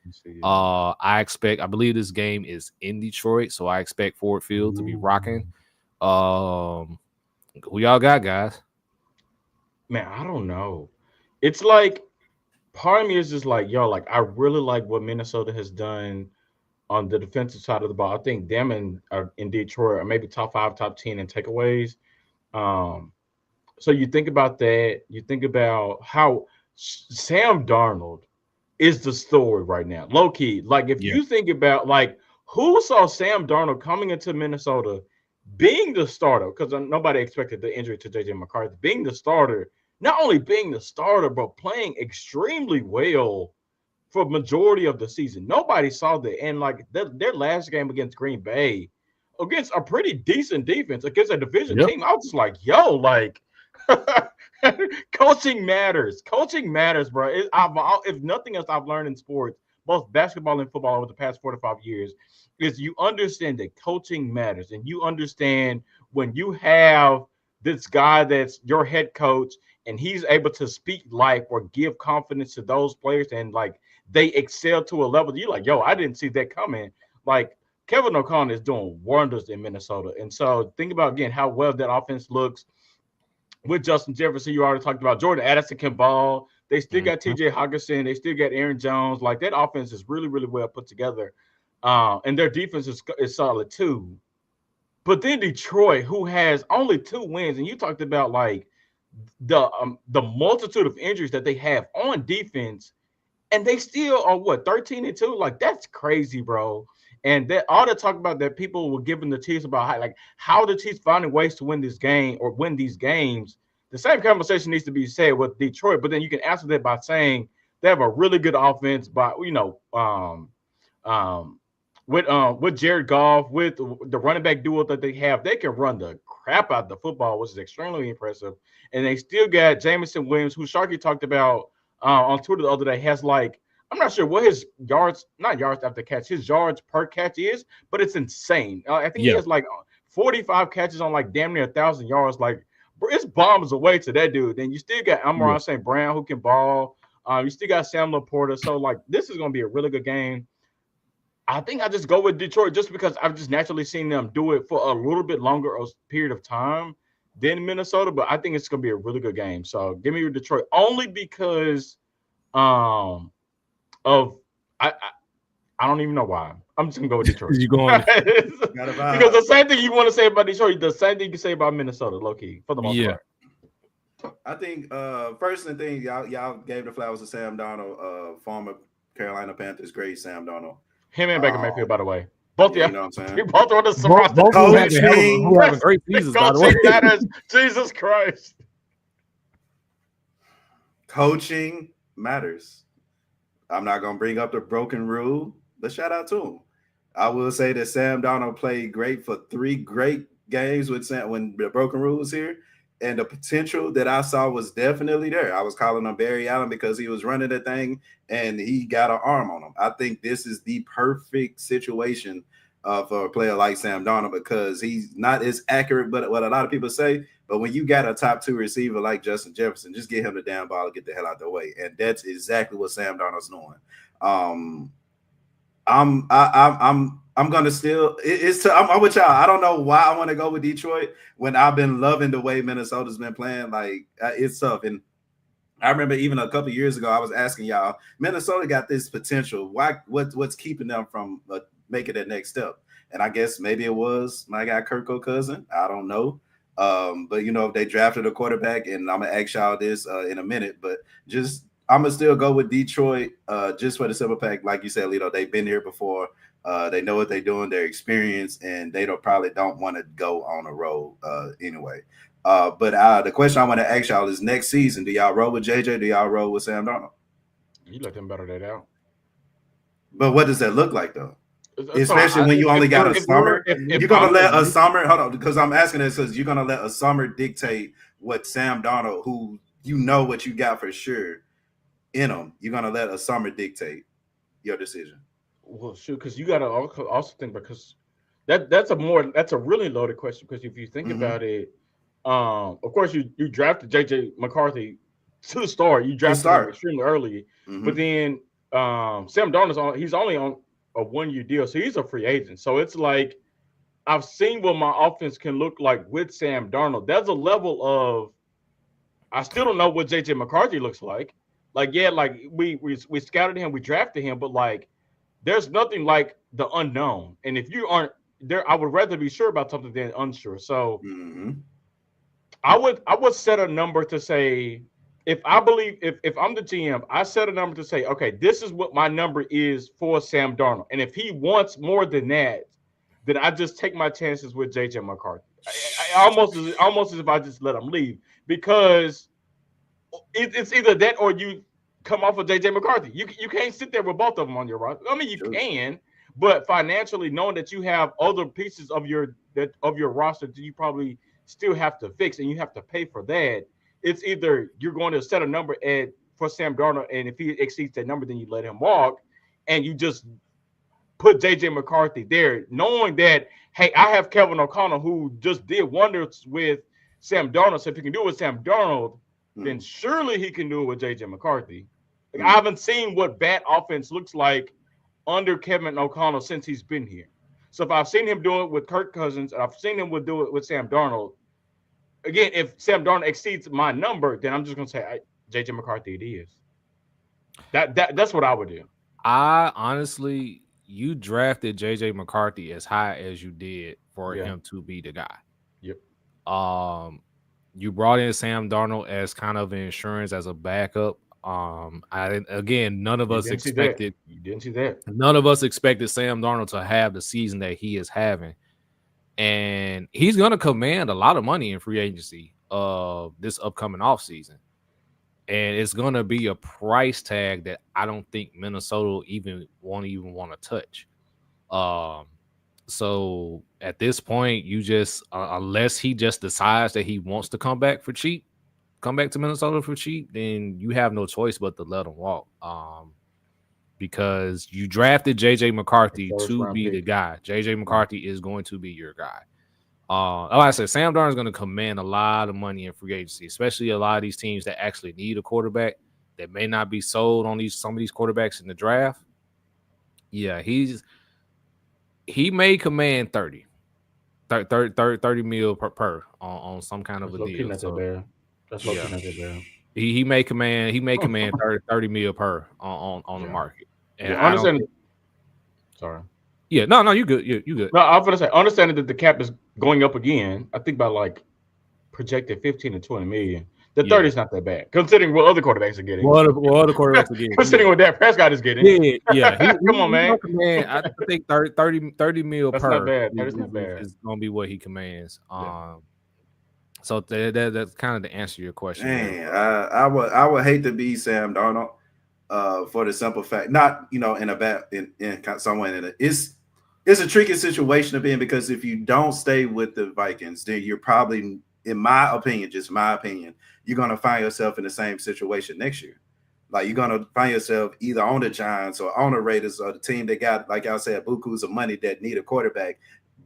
I believe this game is in Detroit, so I expect Ford Field to be rocking. Who y'all got, guys? Man, I don't know. It's like part of me is just like, I really like what Minnesota has done on the defensive side of the ball. I think them in Detroit are maybe top 5, top 10 in takeaways. So you think about that. You think about how Sam Darnold is the story right now. Low key. You think about who saw Sam Darnold coming into Minnesota being the starter, because nobody expected the injury to J.J. McCarthy, being the starter, not only being the starter, but playing extremely well for majority of the season. Nobody saw that. And their last game against Green Bay, against a pretty decent defense, against a division team, I was just like, coaching matters. Coaching matters, bro. If nothing else I've learned in sports, both basketball and football over the past 4 to 5 years, is you understand that coaching matters. And you understand when you have this guy that's your head coach and he's able to speak life or give confidence to those players, and like they excel to a level you're like, yo, I didn't see that coming. Like Kevin O'Connor is doing wonders in Minnesota. And so think about again how well that offense looks with Justin Jefferson. You already talked about Jordan Addison can ball. They still got TJ Hawkinson. They still got Aaron Jones. Like that offense is really, really well put together. And their defense is solid too. But then Detroit, who has only 2 wins, and you talked about like the multitude of injuries that they have on defense, and they still are what 13-2. Like that's crazy, bro. And that all the talk about that people were giving the Chiefs about how the Chiefs finding ways to win this game or win these games. The same conversation needs to be said with Detroit, but then you can answer that by saying they have a really good offense. By with Jared Goff, with the running back duo that they have, they can run the crap out of the football, which is extremely impressive. And they still got Jamison Williams, who Sharky talked about on Twitter the other day, has like, I'm not sure what his not yards after catch, his yards per catch is, but it's insane. I think he has like 45 catches on like damn near 1,000 yards. Like, it's bombs away to that dude. Then you still got Amon St. Brown who can ball. You still got Sam Laporta. So like, this is going to be a really good game. I think I just go with Detroit just because I've just naturally seen them do it for a little bit longer period of time than Minnesota. But I think it's going to be a really good game. So give me Detroit only because I don't even know why. I'm just gonna go with Detroit. You going because the same thing you want to say about Detroit, the same thing you can say about Minnesota, low key, for the most part. I think first thing y'all gave the flowers to Sam Darnold, former Carolina Panthers great Sam Darnold. Him and Baker Mayfield, by the way. Both you know what I'm saying? Both on the who having great seasons, by the way. Jesus Christ. Coaching matters. I'm not going to bring up the broken rule, but shout out to him. I will say that Sam Darnold played great for 3 great games with Sam when the broken rule was here, and the potential that I saw was definitely there. I was calling him Barry Allen because he was running the thing, and he got an arm on him. I think this is the perfect situation for a player like Sam Darnold because he's not as accurate, but what a lot of people say. But when you got a top 2 receiver like Justin Jefferson, just get him the damn ball and get the hell out the way. And that's exactly what Sam Darnold's doing. I'm gonna still. I'm with y'all. I don't know why I want to go with Detroit when I've been loving the way Minnesota's been playing. Like it's tough. And I remember even a couple of years ago, I was asking y'all, Minnesota got this potential. Why? What's keeping them from making that next step? And I guess maybe it was my guy Kirk Cousins. I don't know. But you know, they drafted a quarterback, and I'm gonna ask y'all this in a minute, but I'm gonna still go with Detroit just for the simple fact, like you said, Lito, they've been here before. They know what they're doing, they're experienced, and they probably don't want to go on a road anyway. But the question I want to ask y'all is next season, do y'all roll with JJ? Do y'all roll with Sam Darnold? You let them better that out. But what does that look like though? Especially when you only got a summer. You're going to let a summer, hold on, because I'm asking this because you're going to let a summer dictate what Sam Darnold, who you know what you got for sure in him, you're going to let a summer dictate your decision. Well, shoot, because you got to also think because that's a really loaded question because if you think about it, of course you drafted JJ McCarthy to the start. You drafted him extremely early, but then Sam Darnold he's only on a 1-year deal, so he's a free agent. So it's like I've seen what my offense can look like with Sam Darnold. There's a level of I still don't know what JJ McCarthy looks like. Like, yeah, like we scouted him, we drafted him, but like there's nothing like the unknown. And if you aren't there, I would rather be sure about something than unsure. So I would set a number to say if I'm the GM, I set a number to say, okay, this is what my number is for Sam Darnold. And if he wants more than that, then I just take my chances with JJ McCarthy. Almost as if I just let him leave because it's either that or you come off of JJ McCarthy. You can't sit there with both of them on your roster. I mean, you can, but financially, knowing that you have other pieces of your roster that you probably still have to fix and you have to pay for that. It's either you're going to set a number for Sam Darnold, and if he exceeds that number, then you let him walk, and you just put JJ McCarthy there, knowing that, hey, I have Kevin O'Connor who just did wonders with Sam Darnold. So if you can do it with Sam Darnold, then surely he can do it with JJ McCarthy. Like, I haven't seen what bad offense looks like under Kevin O'Connell since he's been here. So if I've seen him do it with Kirk Cousins and I've seen him do it with Sam Darnold, again, if Sam Darnold exceeds my number, then I'm just gonna say JJ McCarthy it is. That's what I would do. I honestly, you drafted JJ McCarthy as high as you did for him to be the guy. Yep. You brought in Sam Darnold as kind of insurance as a backup. None of us expected. You didn't see that. None of us expected Sam Darnold to have the season that he is having, and he's going to command a lot of money in free agency this upcoming offseason. And it's going to be a price tag that I don't think Minnesota won't want to touch. So at this point, you just unless he just decides that he wants to come back to Minnesota for cheap, then you have no choice but to let him walk. Because you drafted JJ McCarthy to be the guy. JJ McCarthy is going to be your guy. Like I said, Sam Darnold is going to command a lot of money in free agency, especially a lot of these teams that actually need a quarterback that may not be sold on some of these quarterbacks in the draft. Yeah, he may command 30 mil per on some kind of a deal. That's low-key not that bad. He may command 30 mil per on the market. And sorry. Yeah, no, you good. You good. No, I'm gonna say, understanding that the cap is going up again, I think by like projected 15 to 20 million. The 30 is not that bad, considering what other quarterbacks are getting. What other quarterbacks are getting? Considering what Dak Prescott is getting. Yeah. Come on, man. I think 30 mil That's per. Not bad. That is not bad. Is going to be what he commands. So that's kind of the answer to your question. Man, I would hate to be Sam Darnold, for the simple fact, not in a bad in somewhere in it. It's a tricky situation to be in, because if you don't stay with the Vikings, then you're probably, in my opinion, you're going to find yourself in the same situation next year. Like, you're going to find yourself either on the Giants or on the Raiders, or the team that got, like I said, bukus of money that need a quarterback,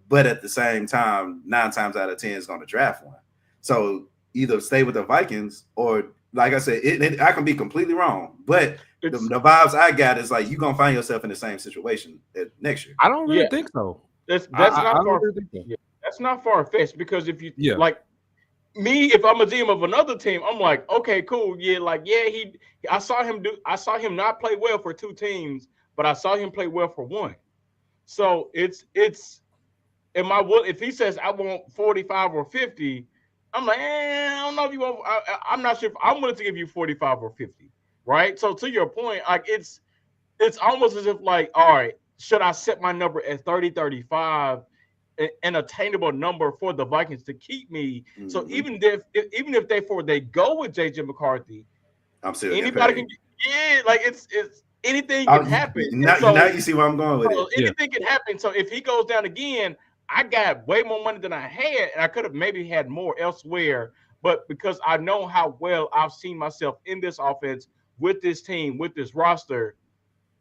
but at the same time, 9 times out of 10 is going to draft one. So either stay with the Vikings, or, like I said, I can be completely wrong, but the vibes I got is like you're gonna find yourself in the same situation next year. I don't really think so. That's not far-fetched, because if you like me, if I'm a GM of another team, I'm like, okay, cool, I saw him not play well for 2 teams, but I saw him play well for 1. So if he says I want 45 or 50, I'm like, I don't know if you want. I'm not sure if I'm willing to give you 45 or 50, right? So to your point, like it's almost as if, like, all right, should I set my number at 30, 35, an attainable number for the Vikings to keep me? Mm-hmm. So even if they go with JJ McCarthy, I'm still anybody can. Yeah, like it's anything can happen. Now you see where I'm going with it. Anything can happen. So if he goes down again, I got way more money than I had, and I could have maybe had more elsewhere. But because I know how well I've seen myself in this offense, with this team, with this roster,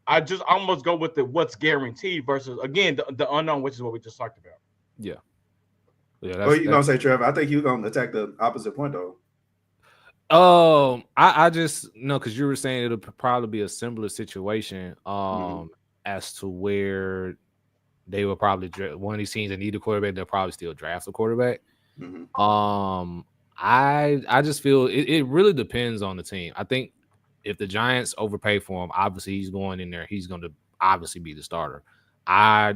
I just almost go with what's guaranteed versus, again, the unknown, which is what we just talked about. Yeah. What are you going to say, Trevor? I think you're going to attack the opposite point, though. I just no, because you were saying it'll probably be a similar situation as to where they will probably one of these teams that need a quarterback, they'll probably still draft a quarterback. Mm-hmm. I just feel it really depends on the team. I think if the Giants overpay for him, obviously he's going in there. He's going to obviously be the starter. I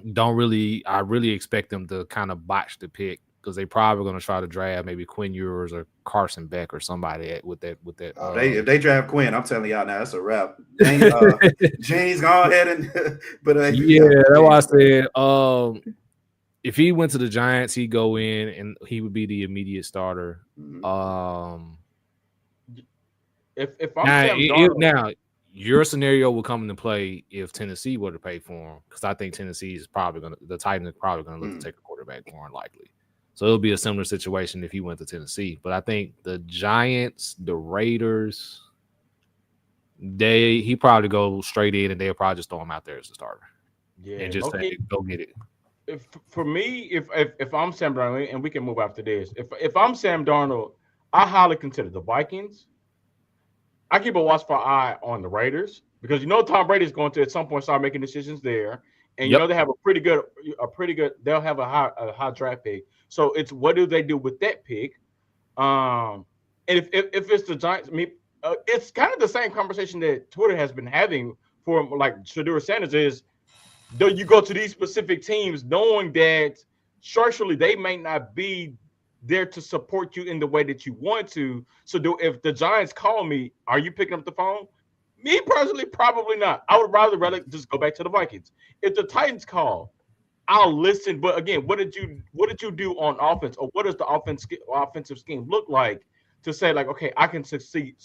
really expect them to kind of botch the pick, because they probably going to try to draft maybe Quinn Ewers or Carson Beck or somebody with that. If they draft Quinn, I'm telling y'all now, that's a wrap. James, go ahead and but that's why I said if he went to the Giants, he'd go in and he would be the immediate starter. If I'm now your scenario will come into play if Tennessee were to pay for him, because I think Tennessee is the Titans are probably going to look to take a quarterback more than likely. So it'll be a similar situation if he went to Tennessee. But I think the Giants, the Raiders, he probably go straight in and they'll probably just throw him out there as a starter. Yeah, and just say, go get it. For me, if I'm Sam Darnold, and we can move after this, if I'm Sam Darnold, I highly consider the Vikings. I keep a watchful eye on the Raiders because Tom Brady is going to at some point start making decisions there, and Yep. they have a pretty good. They'll have a high draft pick. So it's what do they do with that pick? And if it's the Giants, it's kind of the same conversation that Twitter has been having for like Shadura Sanders is. Do you go to these specific teams knowing that structurally they may not be there to support you in the way that you want to? So if the Giants call me, are you picking up the phone? Me personally, probably not. I would rather just go back to the Vikings. If the Titans call, I'll listen. But again, what did you do on offense, or what does the offensive scheme look like to say like, okay, I can succeed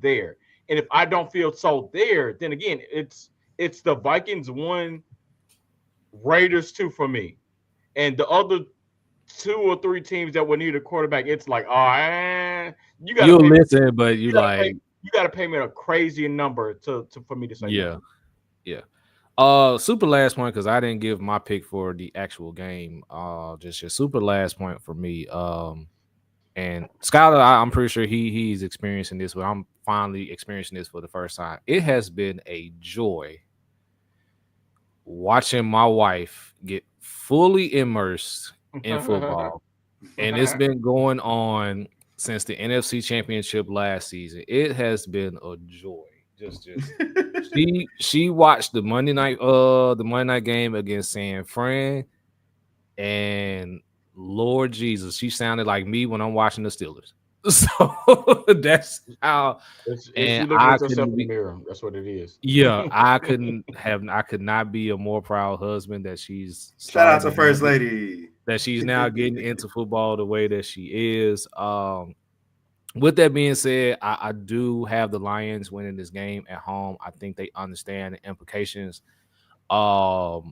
there. And if I don't feel so there, then again, it's the Vikings 1, Raiders 2 for me, and the other 2 or 3 teams that would need a quarterback. It's like, you got to You'll pay me. listen, but you You got to pay. like, You got to pay me a crazy number for me to say no. yeah. Super last point because I didn't give my pick for the actual game. Just your super last point for me. And Skylar, I'm pretty sure he's experiencing this, but I'm finally experiencing this for the first time. It has been a joy watching my wife get fully immersed in football, and it's been going on since the NFC Championship last season. It has been a joy. Just she watched the Monday night game against San Fran, and Lord Jesus, she sounded like me when I'm watching the Steelers. So that's how. It's you And looking at yourself in the mirror. That's what it is. yeah, I could not be a more proud husband that she's Shout out to starting First Lady. that she's now getting into football the way that she is. With that being said, I do have the Lions winning this game at home. I think they understand the implications of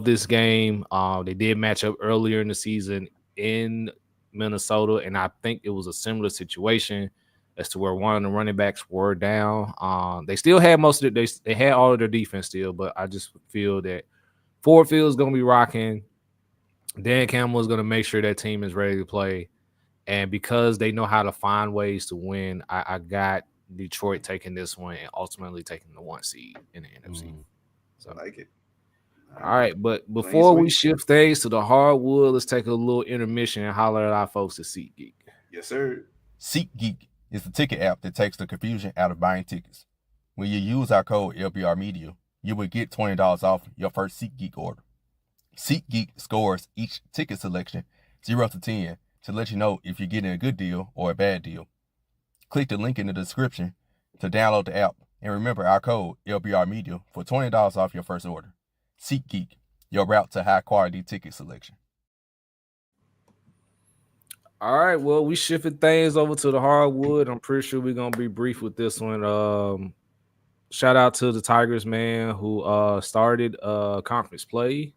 this game. They did match up earlier in the season in Minnesota, and I think it was a similar situation as to where one of the running backs were down. They still had most of it. They had all of their defense still, but I just feel that Ford Field is going to be rocking. Dan Campbell is going to make sure that team is ready to play. And because they know how to find ways to win, I got Detroit taking this one and ultimately taking the 1 seed in the NFC. So I like it. All right, but before we shift things to the hardwood, let's take a little intermission and holler at our folks at SeatGeek. Yes, sir. SeatGeek is the ticket app that takes the confusion out of buying tickets. When you use our code LBR Media, you will get $20 off your first SeatGeek order. SeatGeek scores each ticket selection 0 to 10 to let you know if you're getting a good deal or a bad deal. Click the link in the description to download the app, and remember our code LBR Media for $20 off your first order. SeatGeek, your route to high quality ticket selection. All right, well, we shifted things over to the hardwood. I'm pretty sure we're gonna be brief with this one. Shout out to the Tigers, man, who started conference play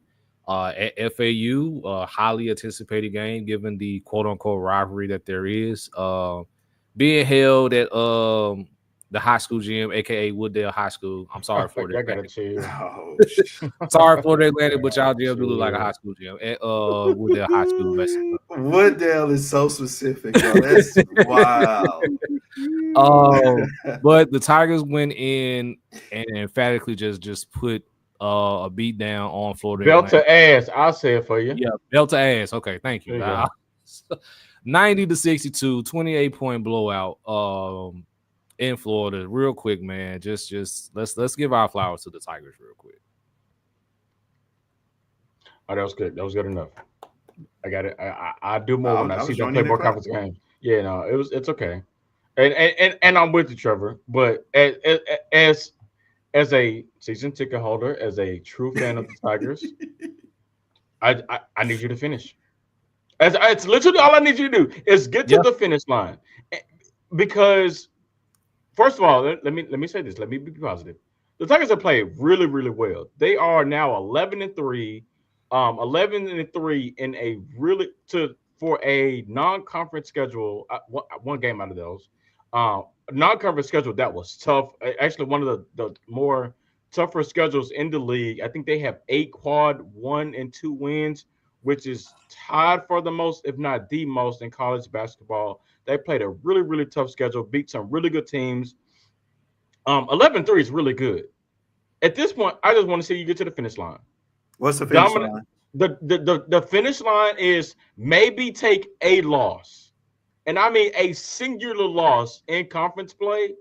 at FAU, highly anticipated game given the quote unquote rivalry that there is. Being held at the high school gym, aka Wooddale High School. I'm sorry for I gotta that. chill. Sorry for the Atlantic, but y'all gym do look like a high school gym at Wooddale High School. Basically. Wooddale is so specific, bro. That's wild. But the Tigers went in and emphatically just put a beat down on Florida. Belt to ass, I'll say it for you. Yeah, belt to ass. Okay, thank you. 90-62, 28-point blowout in Florida. Real quick, man. Just let's give our flowers to the Tigers real quick. Oh, that was good. That was good enough. I got it. I do more when I see them play more conference games. Yeah, no, it's okay. And I'm with you, Trevor. But as a season ticket holder, as a true fan of the Tigers, I need you to finish. It's literally all I need you to do is get to the finish line. Because first of all, let me say this. Let me be positive. The Tigers have played really, really well. They are now 11-3, 11-3 in a really for a non-conference schedule. One game out of those. Non-conference schedule that was tough. Actually, one of the more tougher schedules in the league. I think they have 8 quad 1 and 2 wins which is tied for the most, if not the most, in college basketball. They played a really, really tough schedule, beat some really good teams. 11-3 is really good. At this point, I just want to see you get to the finish line. What's the finish line? The finish line is maybe take a loss, and I mean a singular loss in conference play,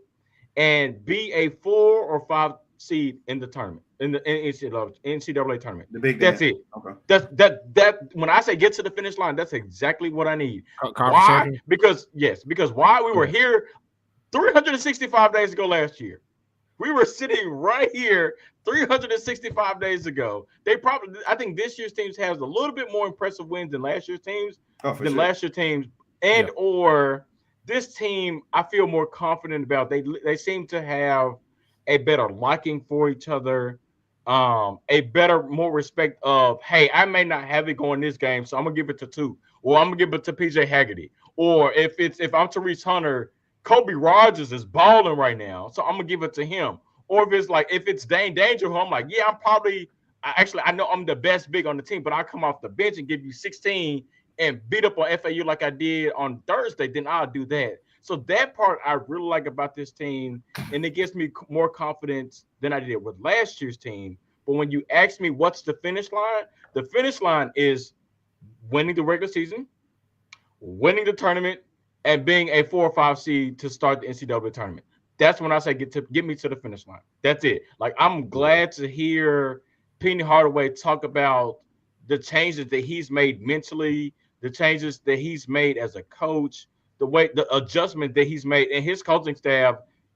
and be a 4 or 5 seed in the tournament, in the NCAA tournament. The Big That's Dance. it. Okay. That when I say get to the finish line, that's exactly what I need. Conference Why? champion? Because why we were here 365 days ago last year. We were sitting right here 365 days ago. I think this year's teams has a little bit more impressive wins than last year's teams. Last year's teams, and or this team, I feel more confident about. They seem to have a better liking for each other, a better, more respect of, hey, I may not have it going this game, so I'm gonna give it to two, or I'm gonna give it to PJ Haggerty, or if I'm Therese Hunter, Kobe Rogers is balling right now, so I'm gonna give it to him. Or if it's Dane Danger, who I'm like, yeah, I know I'm the best big on the team, but I'll come off the bench and give you 16 and beat up on FAU like I did on Thursday, then I'll do that. So that part I really like about this team, and it gives me more confidence than I did with last year's team. But when you ask me what's the finish line, the finish line is winning the regular season, winning the tournament, and being a 4 or 5 seed to start the NCAA tournament. That's when I say get me to the finish line. That's it. Like, I'm glad to hear Penny Hardaway talk about the changes that he's made mentally, the changes that he's made as a coach, the adjustment that he's made, and his coaching staff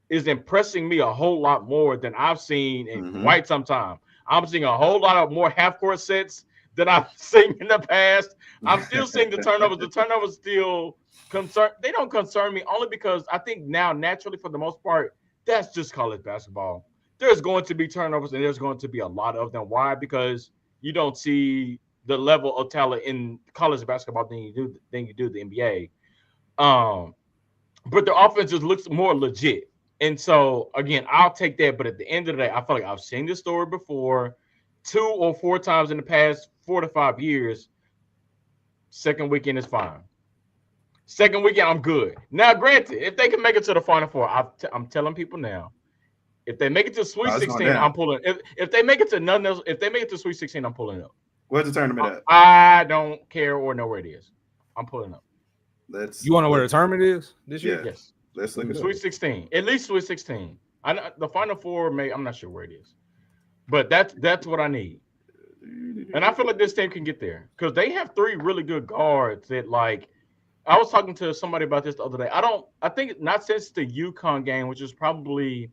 is impressing me a whole lot more than I've seen in quite some time. I'm seeing a whole lot of more half-court sets than I've seen in the past. I'm still seeing the turnovers. The turnovers still they don't concern me, only because I think now, naturally, for the most part, that's just college basketball. There's going to be turnovers, and there's going to be a lot of them. Why? Because you don't see the level of talent in college basketball than you do the NBA. But the offense just looks more legit. And so, again, I'll take that. But at the end of the day, I feel like I've seen this story before 2 or 4 times in the past 4 to 5 years. Second weekend is fine. Second weekend, I'm good. Now, granted, if they can make it to the Final Four, I'm telling people now, if they make it to Sweet 16, I'm pulling. If they make it to nothing else, if they make it to Sweet 16, I'm pulling up. Where's the tournament at? I don't care or know where it is. I'm pulling up. You want to know where the tournament is this year? Yeah. Yes. Let's look at Sweet 16. At least Sweet 16. The Final Four, I'm not sure where it is. But that's what I need. And I feel like this team can get there because they have 3 really good guards that, like, I was talking to somebody about this the other day. I think not since the UConn game, which is probably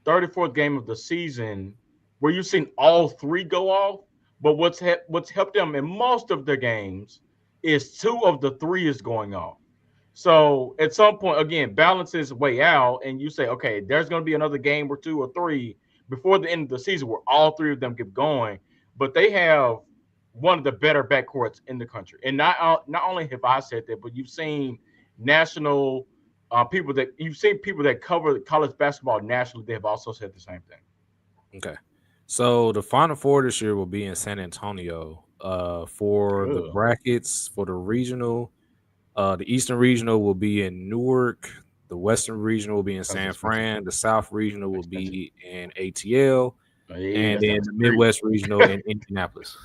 34th game of the season, where you've seen all 3 go off. But what's helped them in most of their games is 2 of the 3 is going off. So at some point, again, balance is way out, and you say, okay, there's going to be another game or 2 or 3 before the end of the season where all 3 of them get going. But they have one of the better backcourts in the country. And not only have I said that, but you've seen national people that cover college basketball nationally. They have also said the same thing. Okay. So the Final Four this year will be in San Antonio for the brackets, for the regional. The Eastern Regional will be in Newark. The Western Regional will be in San Fran. The South Regional will be in ATL. And then the Midwest Regional in Indianapolis.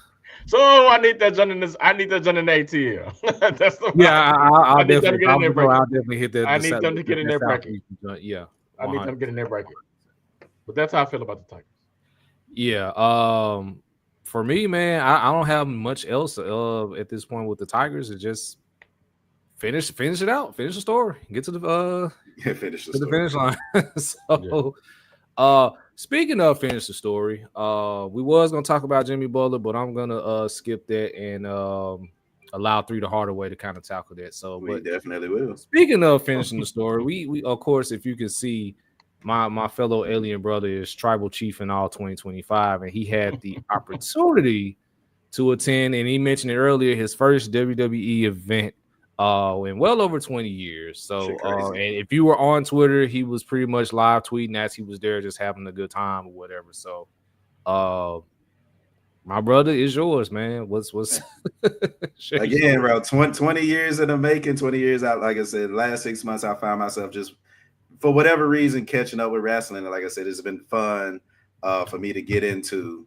So I need that done in this. I need that done in ATL. That's the I'll definitely hit that. I need them to get in their bracket. Yeah, 100%. I need them to get in their bracket. But that's how I feel about the Tigers. Yeah. For me, man, I don't have much else at this point with the Tigers. It's just finish it out, finish the story, get to the finish line. So, speaking of finish the story, we was gonna talk about Jimmy Butler, but I'm gonna skip that and allow 3 to Hardaway to kind of tackle that. So, we definitely will. Speaking of finishing the story, we of course, if you can see, my fellow alien brother is tribal chief in all 2025, and he had the opportunity to attend, and he mentioned it earlier, his first WWE event in well over 20 years. So and if you were on Twitter, he was pretty much live tweeting as he was there, just having a good time or whatever. So My brother is yours, man. What's again, bro? 20 years in the making, 20 years out. Like I said, the last 6 months, I found myself just for whatever reason catching up with wrestling. And like I said, it's been fun for me to get into.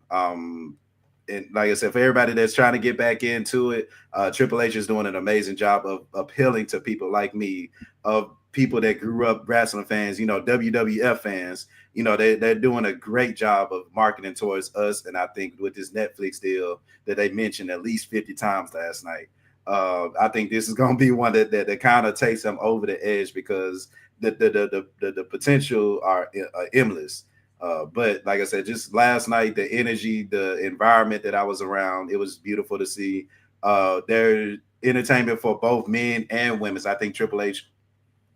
And like I said, for everybody that's trying to get back into it, Triple H is doing an amazing job of appealing to people like me, of people that grew up wrestling fans, WWF fans. They're doing a great job of marketing towards us. And I think with this Netflix deal that they mentioned at least 50 times last night, I think this is going to be one that kind of takes them over the edge, because the potential are endless. But like I said, just last night, the energy, the environment that I was around, it was beautiful to see. There's entertainment for both men and women. I think Triple H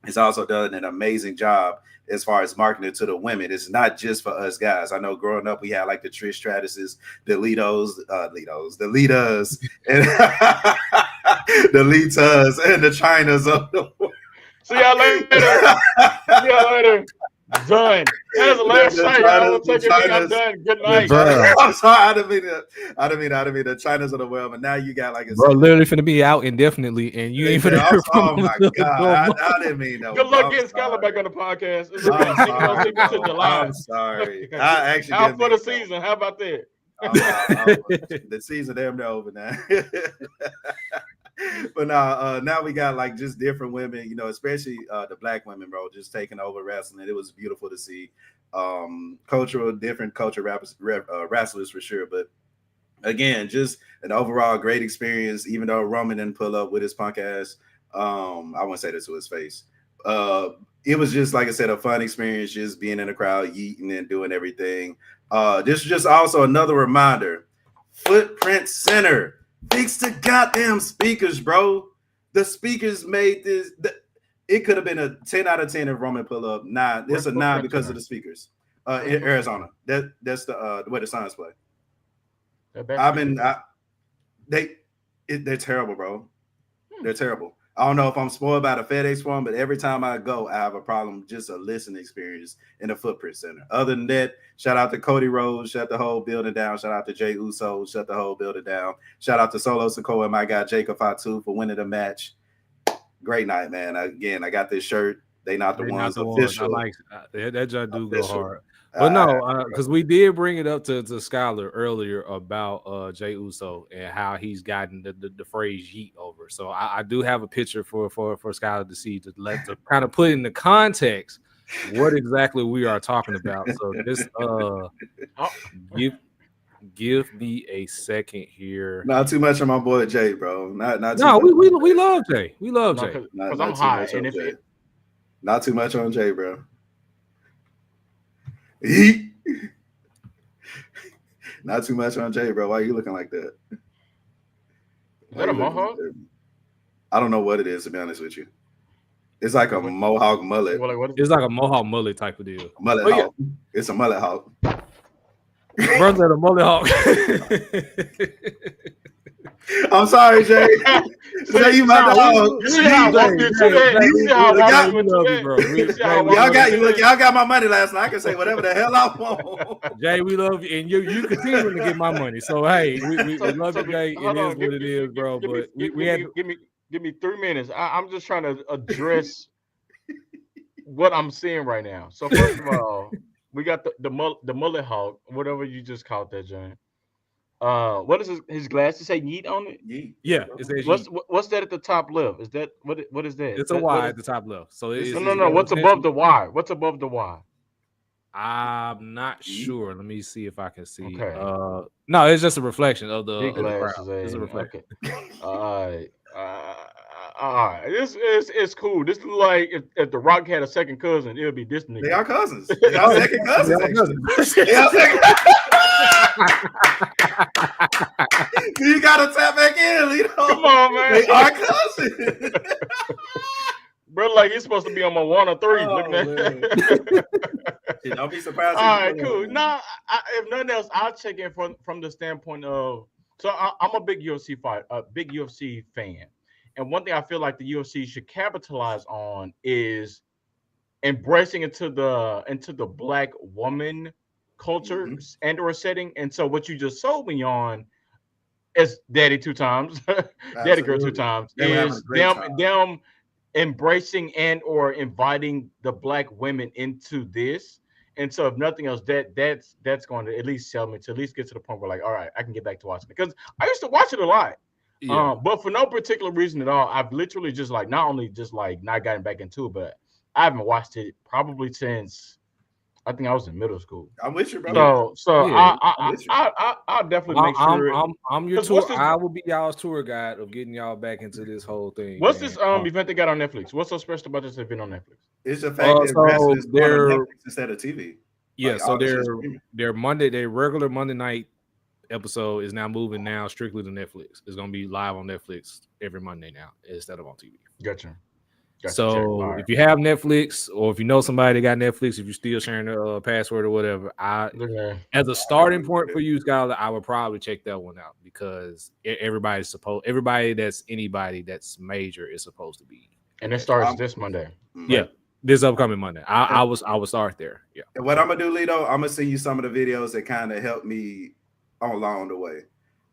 has also done an amazing job as far as marketing to the women. It's not just for us guys. I know growing up, we had like the Trish Stratus's, the Litos, the Litas, and the Litas, and the Chinas of the world. See y'all later. See y'all later. Done. That is the last shot. Y'all will take it. I'm done. Good night. I'm sorry. I didn't mean the Chinas of the world. But now you got like a bro, literally finna be out indefinitely, and you ain't finna hear from him. Oh my god! I didn't mean that. Good luck getting Skylar back on the podcast. I'm sorry. I actually out for the season. How about that? The season damn near over now. But now we got like just different women, especially the black women, bro, just taking over wrestling. It was beautiful to see. Different culture wrestlers for sure. But again, just an overall great experience, even though Roman didn't pull up with his punk ass. I wouldn't say this to his face. It was just, like I said, a fun experience, just being in the crowd, yeeting and doing everything. This is just also another reminder. Footprint Center. Fix the goddamn speakers, bro. The speakers made this. It could have been a 10 out of 10 if Roman pull up. 9. It's a 9 because of the speakers. In Arizona. That's the where the Suns play. They're terrible, bro. They're terrible. I don't know if I'm spoiled by the FedEx form, but every time I go, I have a problem, just a listening experience in the Footprint Center. Other than that, shout out to Cody Rhodes, shut the whole building down. Shout out to Jey Uso, shut the whole building down. Shout out to Solo Sikoa and my guy Jacob Fatu for winning the match. Great night, man. Again, I got this shirt. They not the ones official. I like that. Joint do go hard. But no, because we did bring it up to Skylar earlier about Jey Uso and how he's gotten the phrase yeet over. So I do have a picture for Skylar to see, to kind of put in the context what exactly we are talking about. So this give me a second here. Not too much on my boy Jay, bro. Not too no, much. we love Jay. We love Jay. Because I'm high. And not too much on Jay, bro. Not too much on Jay, bro. Why are you looking like that? Is that a mohawk? I don't know what it is, to be honest with you. It's like a mohawk mullet. It's like a mohawk mullet type of deal. Mullet hawk. Yeah. It's a mullet hawk. Brother at a mullet hawk. I'm sorry, Jay. Jay, you my dog. Y'all got my money last night. I can say whatever the hell I want. Jay, we love you, and you continue to get my money. So hey, we love you, Jay. It is what it is, bro. But give me 3 minutes. I'm just trying to address what I'm seeing right now. So first of all, we got the mullet hawk, whatever you just called that, Jay. What is his glasses say? Yeet on it. Yeet. Yeah. What's that at the top left? Is that what is that? It's a Y at the top left. So no. What's above the Y? What's above the Y? I'm not sure. Let me see if I can see. Okay. No, it's just a reflection of the glasses. It's a reflection. Okay. All right. It's cool. This is like if The Rock had a second cousin, it would be this nigga. They are cousins. They are second cousins. You gotta tap back in, Lito. Come on, man. They are cousins. Bro, like he's supposed to be on my 1 or 3. Oh, don't be surprised. All right, cool. No, if nothing else, I'll check in from the standpoint of. So I'm a big UFC fan, and one thing I feel like the UFC should capitalize on is embracing into the black woman culture and or setting. And so what you just sold me on as Daddy 2 times, Daddy Girl 2 times, is them embracing and or inviting the black women into this. And so if nothing else, that's going to at least sell me to at least get to the point where like, all right, I can get back to watching it, because I used to watch it a lot. Yeah. But for no particular reason at all, I've literally just like not only just like not gotten back into it, but I haven't watched it probably since I think I was in middle school. I'm with you, bro. So Yeah. I'll definitely make sure. I'm your tour. I will be y'all's tour guide of getting y'all back into this whole thing. What's this event they got on Netflix? What's so special about this event on Netflix? It's the fact that wrestling is on Netflix instead of TV. Yeah, Like, so their regular Monday night episode is now moving now strictly to Netflix. It's gonna be live on Netflix every Monday now instead of on TV. Gotcha. So if you have Netflix, or if you know somebody that got Netflix, if you're still sharing the password or whatever, as a starting point for you, Skylar, I would probably check that one out, because everybody that's anybody that's major is supposed to be. And it starts this Monday. Yeah, this upcoming Monday. I will start there. Yeah. And what I'm gonna do, Lito, I'm gonna send you some of the videos that kind of helped me along the way.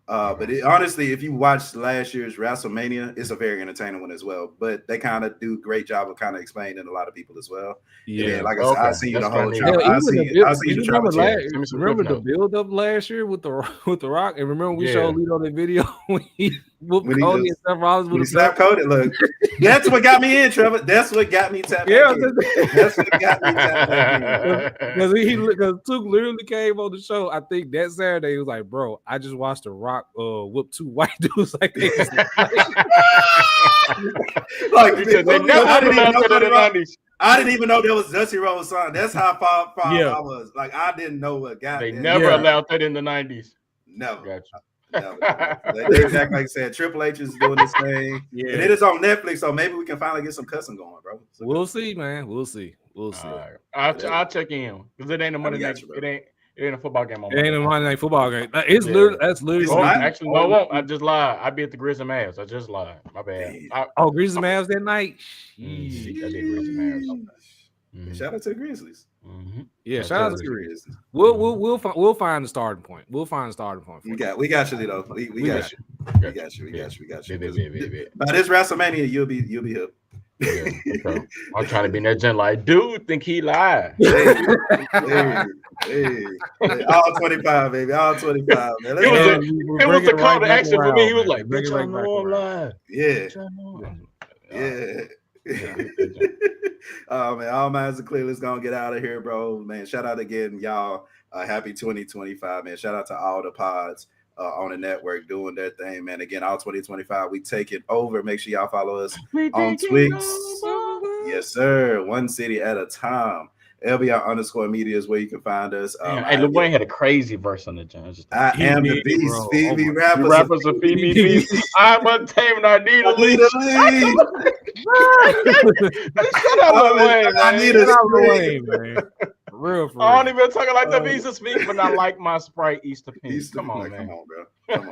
But honestly, if you watched last year's WrestleMania, it's a very entertaining one as well. But they kind of do a great job of kind of explaining a lot of people as well. Yeah, like I said, I see you the whole time. I see you the remember the build up last year with the Rock, and remember we showed Lito that video when he whooped Cody and Seth Rollins with a slap Cody. Look, that's what got me in, Trevor. That's what got me tapped. Yeah, that's what got me tapped. Because Tuke literally came on the show. I think that Saturday he was like, "Bro, I just watched the Rock whoop 2 white dudes like they." I didn't even know there was Dusty Rhodes' son. That's how far I was. Like, I didn't know what got they never allowed that in the 90s. Never. Gotcha. They exactly like I said. Triple H is doing this thing, and it is on Netflix, so maybe we can finally get some cussing going, bro. So we'll see, man. We'll see. Right. I'll check in, because it ain't a Monday night. It ain't a football game. It ain't a Monday night football game. It's literally. Actually, no, I won't. I just lied. I be at the Grizzly Mavs. I just lied. My bad. Grizzly Mavs that night. I did Grizzly Mavs. Shout out to the Grizzlies. Yeah, shout out to the Grizzlies. We'll find the starting point. We'll find the starting point. We got you, though. We got you. We got you. By this WrestleMania, you'll be here. Yeah, I'm trying to be in that gen like, dude, think he lied. Hey, all 25, baby, all 25, man. It was a call to action for me. He was like, bitch, I know I'm lying. Yeah. Oh man, all minds are clear. Let's go and get out of here, bro. Man, shout out again, y'all. Happy 2025, man. Shout out to all the pods on the network doing their thing, man. Again, all 2025, we take it over. Make sure y'all follow us on Twix. Yes, sir. One city at a time. LBR _media is where you can find us. Hey, Lil Wayne had a crazy verse on the jump. I am the beast, Phoebe. Rappers are Phoebe beast. I'm untamed. I need a lead. Shut up, Lil Wayne. I need a Wayne, man. Real. I don't even talking like the beast of speak, but I like my Sprite Easter pink. Come on, man. Come on, bro. Come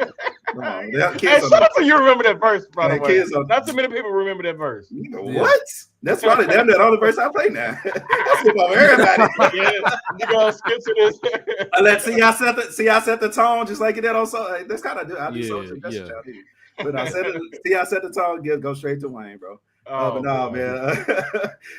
on. Hey, shut up, so you remember that verse, by the way. Not too many people remember that verse. What? That's probably damn that only verse I play now. That's about everybody. You gonna skip to this? Let's see. I set the tone just like it did on so. That's kind of do. I do social. That's what y'all do. But I set the tone. Go straight to Wayne, bro. But no, man.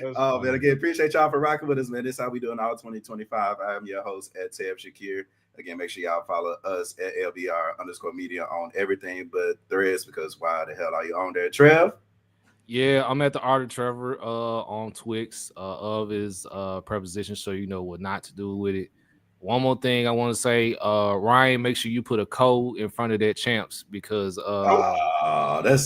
Man. Again, appreciate y'all for rocking with us, man. This is how we doing all 2025. I am your host at Tab Shakir. Again, make sure y'all follow us at LBR_media on everything but Threads, because why the hell are you on there, Trev? Yeah, I'm at the Art of Trevor on Twix of his preposition, so you know what not to do with it. One more thing I want to say, Ryan, make sure you put a code in front of that champs, because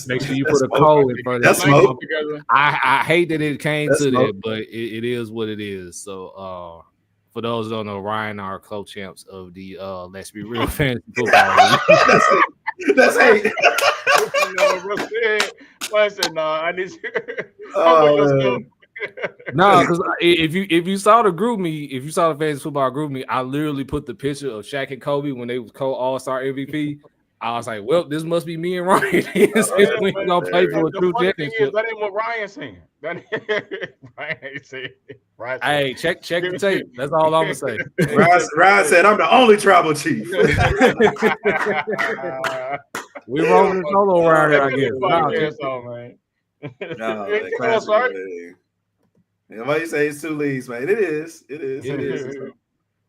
make sure you put a code in front of that. I hate that it came to that, but it is what it is. So for those who don't know, Ryan are co-champs of the Let's Be Real Fantasy Football. That's hate. I said, no, I need you. No, because if you saw the group me, if you saw the fantasy football group me, I literally put the picture of Shaq and Kobe when they was co-all-star MVP. I was like, well, this must be me and Ryan. We gonna play for a true championship. That ain't what Ryan's saying. Ryan ain't saying. Right. Hey, check the tape. That's all I'm gonna say. Ryan said, "I'm the only tribal chief." We rolling the solo around here, I guess. Podcast on, man. No, Hey, man, come on, classic, sorry. man. And why you say it's 2 leagues, man? It is.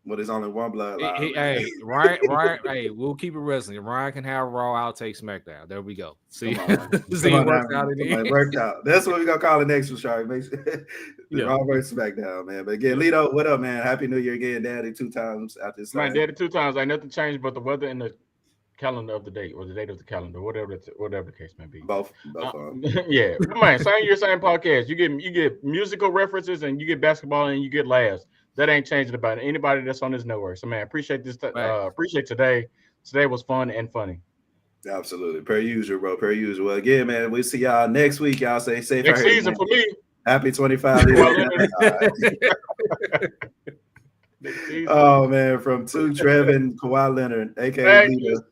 But it's only one bloodline. Hey, Ryan. Hey, we'll keep it wrestling. Ryan can have Raw. I'll take SmackDown. There we go. See, see, it works out in the end. Worked out. That's what we're gonna call it next one, Shark. Make sure the Raw versus SmackDown, man. But again, Lito, what up, man? Happy New Year again, Daddy. 2 times out this. Man, Daddy 2 times. Ain't nothing changed but the weather and the calendar of the date or the date of the calendar, whatever the case may be. Both. Yeah, man. Same year, same podcast. You get musical references and you get basketball and you get laughs. That ain't changing about anybody that's on this network. So, man, appreciate this. Appreciate today. Today was fun and funny. Absolutely, per usual, bro. Per usual. Again, man, we'll see y'all next week. Y'all stay safe. Next season for me. Happy 25. Oh man, from Trevin, Kawhi Leonard, aka Lito.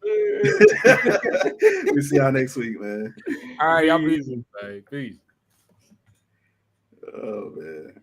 We'll see y'all next week, man. All right, y'all be easy. Peace. Oh man.